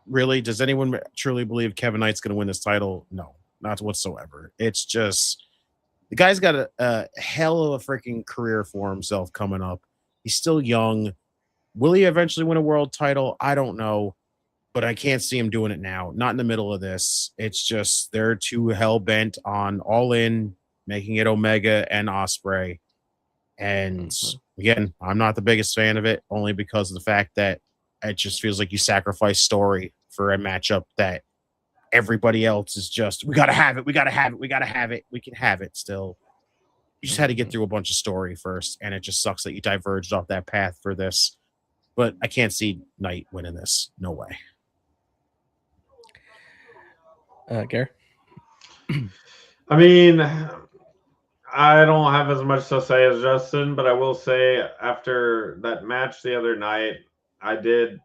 really, does anyone truly believe Kevin Knight's going to win this title? No, not whatsoever. It's just, the guy's got a hell of a freaking career for himself coming up. He's still young. Will he eventually win a world title? I don't know, but I can't see him doing it now. Not in the middle of this. It's just they're too hell-bent on All In, making it Omega and Ospreay. And again, I'm not the biggest fan of it, only because of the fact that it just feels like you sacrifice story for a matchup that everybody else is just, we got to have it. We got to have it. We got to have it. We can have it still. You just had to get through a bunch of story first, and it just sucks that you diverged off that path for this. But I can't see Knight winning this. No way. Gary? I mean, I don't have as much to say as Justin, but I will say after that match the other night, I did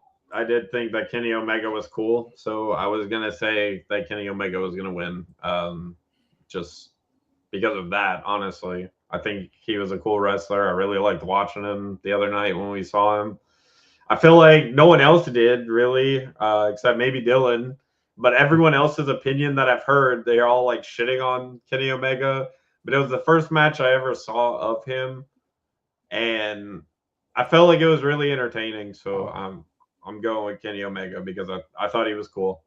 think that Kenny Omega was cool. So I was going to say that Kenny Omega was going to win. Just because of that, honestly. I think he was a cool wrestler. I really liked watching him the other night when we saw him. I feel like no one else did, really, except maybe Dylan. But everyone else's opinion that I've heard, they're all like shitting on Kenny Omega. but it was the first match I ever saw of him, and I felt like it was really entertaining. So I'm going with Kenny Omega because I thought he was cool.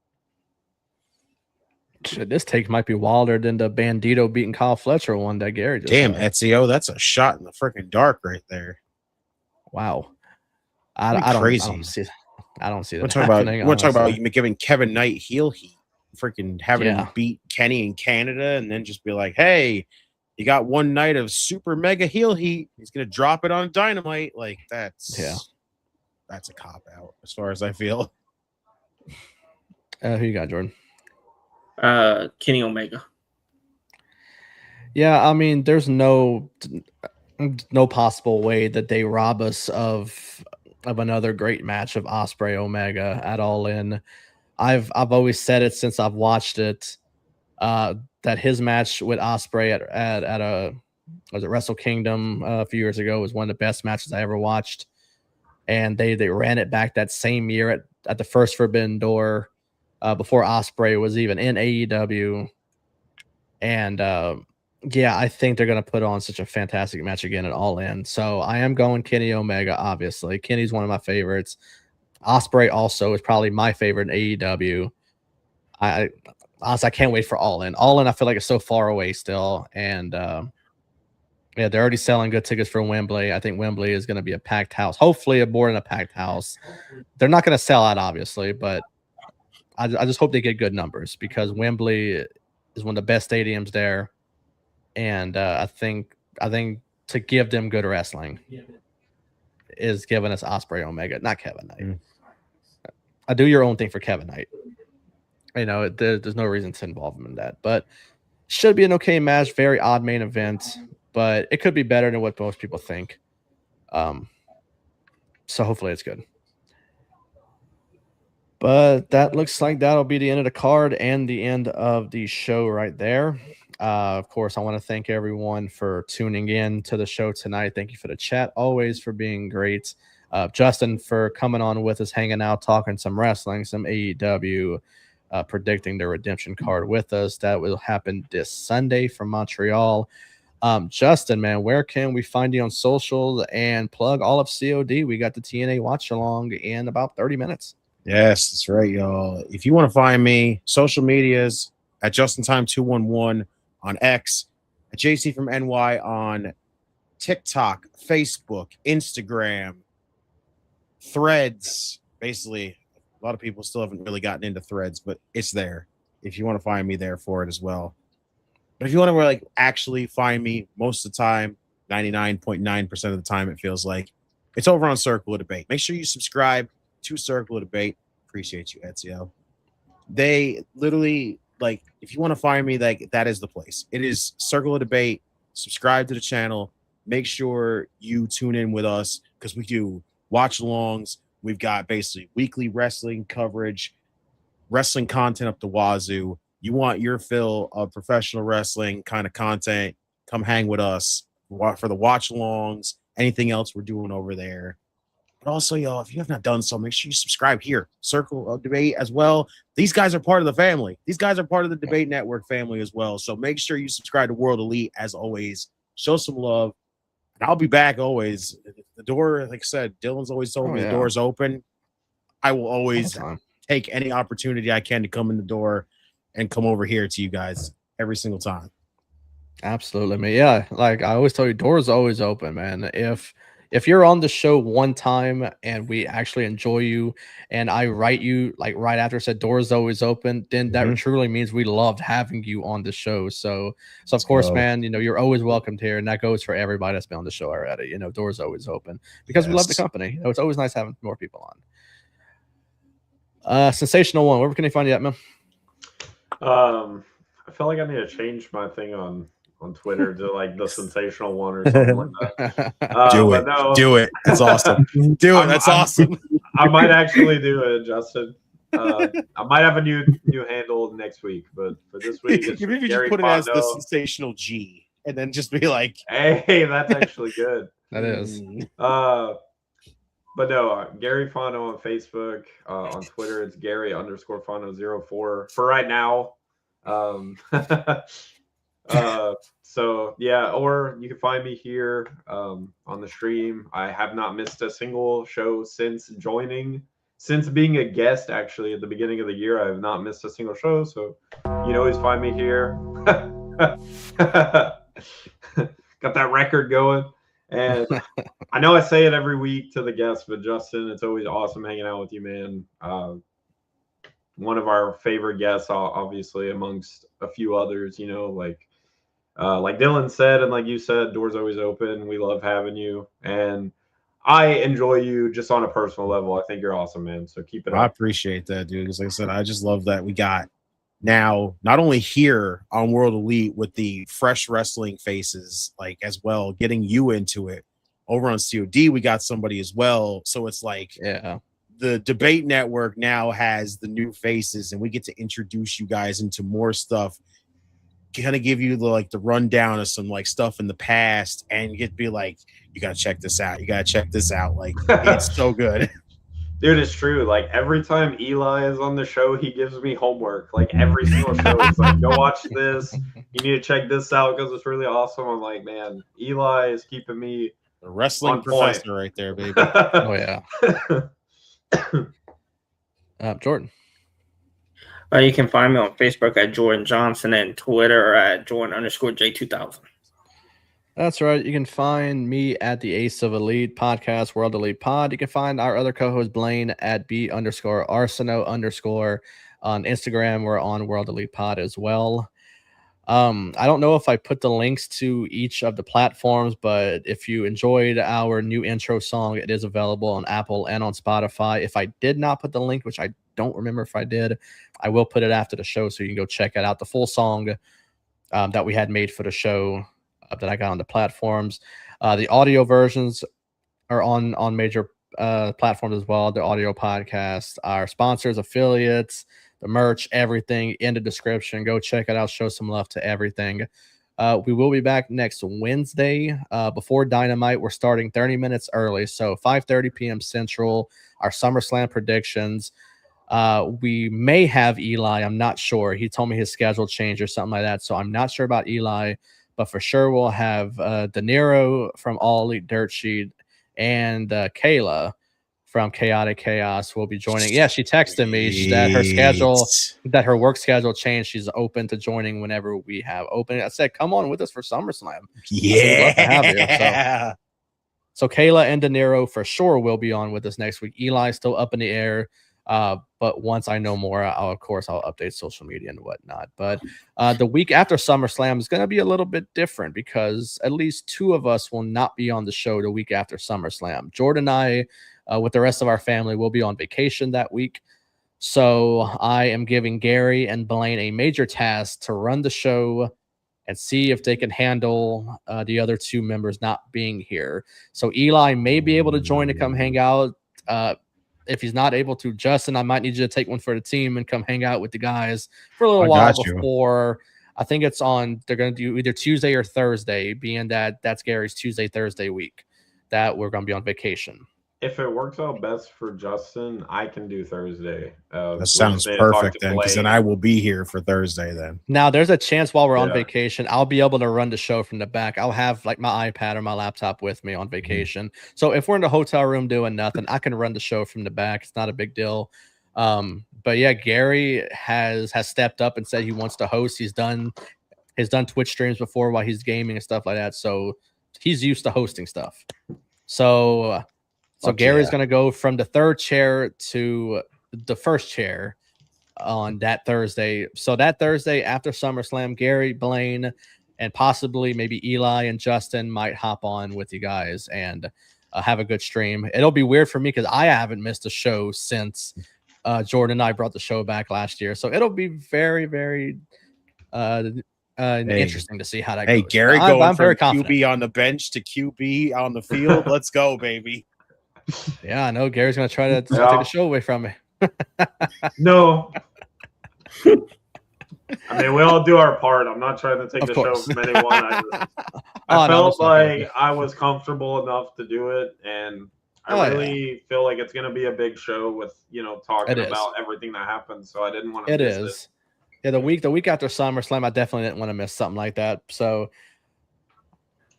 Shit, this take might be wilder than the Bandito beating Kyle Fletcher one that Gary just Damn, had. Ezio, that's a shot in the freaking dark right there. Wow. Pretty I crazy. I don't see We're that talking happening. about honestly. giving Kevin Knight heel heat, freaking having him beat Kenny in Canada, and then just be like, "Hey, you got one night of super mega heel heat. He's gonna drop it on Dynamite." Like that's a cop out as far as I feel. Who you got, Jordan? Kenny Omega. Yeah, I mean, there's no possible way that they rob us of another great match of Osprey Omega at All In. I've always said it since I've watched it, that his match with Osprey at a was it Wrestle Kingdom a few years ago was one of the best matches I ever watched, and they ran it back that same year at the first Forbidden Door, before Osprey was even in AEW, and yeah, I think they're going to put on such a fantastic match again at All In. So I am going Kenny Omega, obviously. Kenny's one of my favorites. Osprey also is probably my favorite in AEW. I honestly, I can't wait for All In. All In, I feel like it's so far away still. And yeah, they're already selling good tickets for Wembley. I think Wembley is going to be a packed house. Hopefully, more than a packed house. They're not going to sell out, obviously, but I just hope they get good numbers because Wembley is one of the best stadiums there. And I think to give them good wrestling is giving us Osprey Omega, not Kevin Knight. I do your own thing for Kevin Knight. You know, there's no reason to involve him in that, but should be an okay match. Very odd main event, but it could be better than what most people think. So hopefully it's good. But that looks like that'll be the end of the card and the end of the show right there. Of course, I want to thank everyone for tuning in to the show tonight. Thank you for the chat, always for being great. Justin for coming on with us, hanging out, talking some wrestling, some AEW, predicting the Redemption card with us. That will happen this Sunday from Montreal. Justin, man, where can we find you on socials and plug all of COD? We got the TNA watch along in about 30 minutes. Yes, that's right, y'all. If you want to find me, social medias at JustinTime211 on X, at JC from NY on TikTok, Facebook, Instagram, Threads. Basically, a lot of people still haven't really gotten into Threads, but it's there. If you want to find me there for it as well. But if you want to actually find me, most of the time, 99.9% of the time, it feels like it's over on Circle of Debate. Make sure you subscribe to Circle of Debate. Appreciate you, Ezio. They literally, if you want to find me, that is the place. It is Circle of Debate. Subscribe to the channel. Make sure you tune in with us because we do watch alongs. We've got basically weekly wrestling coverage, wrestling content up the wazoo. You want your fill of professional wrestling kind of content, come hang with us for the watch alongs, anything else we're doing over there. But also, y'all, if you have not done so, make sure you subscribe here. Circle of Debate as well. These guys are part of the family. These guys are part of the Debate Network family as well. So make sure you subscribe to World Elite as always. Show some love. And I'll be back always. The door, like I said, Dylan's always told me the door's open. I will always take any opportunity I can to come in the door and come over here to you guys every single time. Absolutely, man. Yeah, like I always tell you, doors always open, man. If you're on the show one time and we actually enjoy you and I write you right after said doors always open, then that truly means we loved having you on the show. So of course, man, you're always welcomed here. And that goes for everybody that's been on the show already. Doors always open because we love the company. It's always nice having more people on. Sensational One, where can they find you at, man? I feel like I need to change my thing on Twitter to the Sensational One or something like that. Do it. That's awesome. That's awesome. I might actually do it, Justin. I might have a new handle next week, but for this week, it's you maybe Gary just put Fondo. it as the Sensational G, and then just be like, "Hey, that's actually good." That is. But no, Gary Fondo on Facebook. On Twitter, it's Gary_Fondo04 for right now. So yeah, or you can find me here on the stream. I have not missed a single show since being a guest. Actually, at the beginning of the year, I have not missed a single show. So you can always find me here. Got that record going, and I know I say it every week to the guests, but Justin, it's always awesome hanging out with you, man. One of our favorite guests, obviously, amongst a few others. Like Dylan said, and like you said, doors always open. We love having you, and I enjoy you just on a personal level. I think you're awesome, man. So keep it I up. appreciate that, dude. Because like I said, I just love that we got now not only here on World Elite with the fresh wrestling faces, like as well, getting you into it over on COD. We got somebody as well, so it's like the debate network now has the new faces, and we get to introduce you guys into more stuff. Kind of give you the rundown of some like stuff in the past, and you get to be like, you gotta check this out. You gotta check this out. Like it's so good. Dude, it's true. Like every time Eli is on the show, he gives me homework. Like every single show, he's like, "Go watch this. You need to check this out because it's really awesome." I'm like, man, Eli is keeping me The wrestling professor right there, baby. Oh yeah. Jordan. You can find me on Facebook at Jordan Johnson and Twitter at Jordan_J2000. That's right. You can find me at the Ace of Elite podcast, World Elite Pod. You can find our other co-host Blaine at B_Arsenault_ on Instagram. We're on World Elite Pod as well. I don't know if I put the links to each of the platforms, but if you enjoyed our new intro song, it is available on Apple and on Spotify. If I did not put the link, which I don't remember if I did, I will put it after the show so you can go check it out. The full song that we had made for the show that I got on the platforms. The audio versions are on major platforms as well. The audio podcast, our sponsors, affiliates, the merch, everything in the description. Go check it out. Show some love to everything. We will be back next Wednesday before Dynamite. We're starting 30 minutes early, so 5:30 p.m. Central. Our SummerSlam predictions. We may have Eli. I'm not sure. He told me his schedule changed or something like that, so I'm not sure about Eli. But for sure, we'll have De Niro from All Elite Dirt Sheet and Kayla from Chaotic Chaos will be joining. Yeah, she texted me that her work schedule changed. She's open to joining whenever we have open. I said, come on with us for SummerSlam. Yeah. Love to have you. So Kayla and De Niro for sure will be on with us next week. Eli's still up in the air. But once I know more, I'll update social media and whatnot. But the week after SummerSlam is going to be a little bit different because at least two of us will not be on the show the week after SummerSlam. Jordan and I, with the rest of our family, will be on vacation that week. So I am giving Gary and Blaine a major task to run the show and see if they can handle the other two members not being here. So Eli may be able to join to come hang out. If he's not able to, Justin, I might need you to take one for the team and come hang out with the guys for a little while before. I think it's on. They're going to do either Tuesday or Thursday, being that that's Gary's Tuesday, Thursday week that we're going to be on vacation. If it works out best for Justin, I can do Thursday. That sounds perfect then, because then I will be here for Thursday then. Now, there's a chance while we're on vacation, I'll be able to run the show from the back. I'll have like my iPad or my laptop with me on vacation. So if we're in the hotel room doing nothing, I can run the show from the back. It's not a big deal. But yeah, Gary has stepped up and said he wants to host. He's done Twitch streams before while he's gaming and stuff like that. So he's used to hosting stuff. So Gary's going to go from the third chair to the first chair on that Thursday. So that Thursday after SummerSlam, Gary, Blaine, and possibly maybe Eli and Justin might hop on with you guys and have a good stream. It'll be weird for me because I haven't missed a show since Jordan and I brought the show back last year. So it'll be very, very interesting to see how that goes. Hey, Gary, I'm very confident. QB on the bench to QB on the field. Let's go, baby. Yeah, I know Gary's going to try to take the show away from me. No. I mean, we all do our part. I'm not trying to take the show from anyone. I felt like I was comfortable enough to do it, and I really feel like it's going to be a big show with, talking about everything that happened, so I didn't want to miss it. Yeah, the week after SummerSlam, I definitely didn't want to miss something like that. So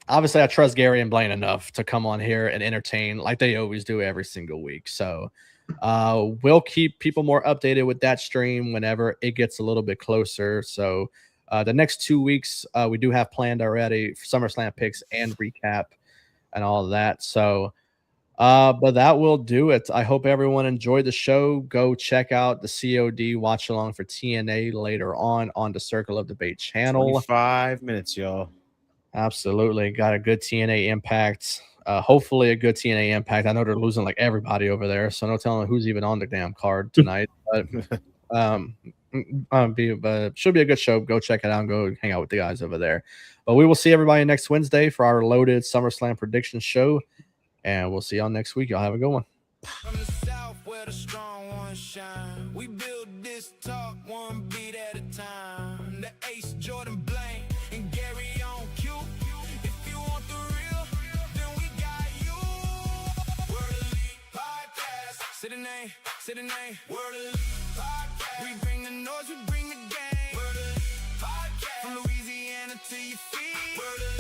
obviously, I trust Gary and Blaine enough to come on here and entertain like they always do every single week. So we'll keep people more updated with that stream whenever it gets a little bit closer. So the next 2 weeks, we do have planned already SummerSlam picks and recap and all of that. So but that will do it. I hope everyone enjoyed the show. Go check out the COD watch along for TNA later on the Circle of Debate channel. 5 minutes, y'all. Absolutely. Got a good TNA impact. Hopefully a good TNA impact. I know they're losing like everybody over there, so no telling who's even on the damn card tonight. But should be a good show. Go check it out and go hang out with the guys over there. But we will see everybody next Wednesday for our loaded SummerSlam prediction show. And we'll see y'all next week. Y'all have a good one. From the south where the strong ones shine. We build this talk one beat at a time. The Ace, Jordan, Blaine, and Gary on cue. If you want the real, then we got you. Word Elite Podcast. Say the name. Word Elite Podcast. We bring the noise, we bring the game. Word Elite Podcast. From Louisiana to your feet. Word Elite